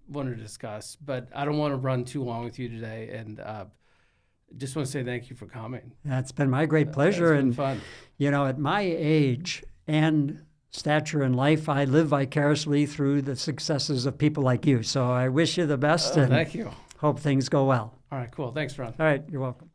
wanted to discuss. But I don't want to run too long with you today, and just want to say thank you for coming. Yeah, it's been my great pleasure. It's been fun. At my age and stature in life, I live vicariously through the successes of people like you. So I wish you the best and thank you. Hope things go well. All right, cool. Thanks, Ron. All right, you're welcome.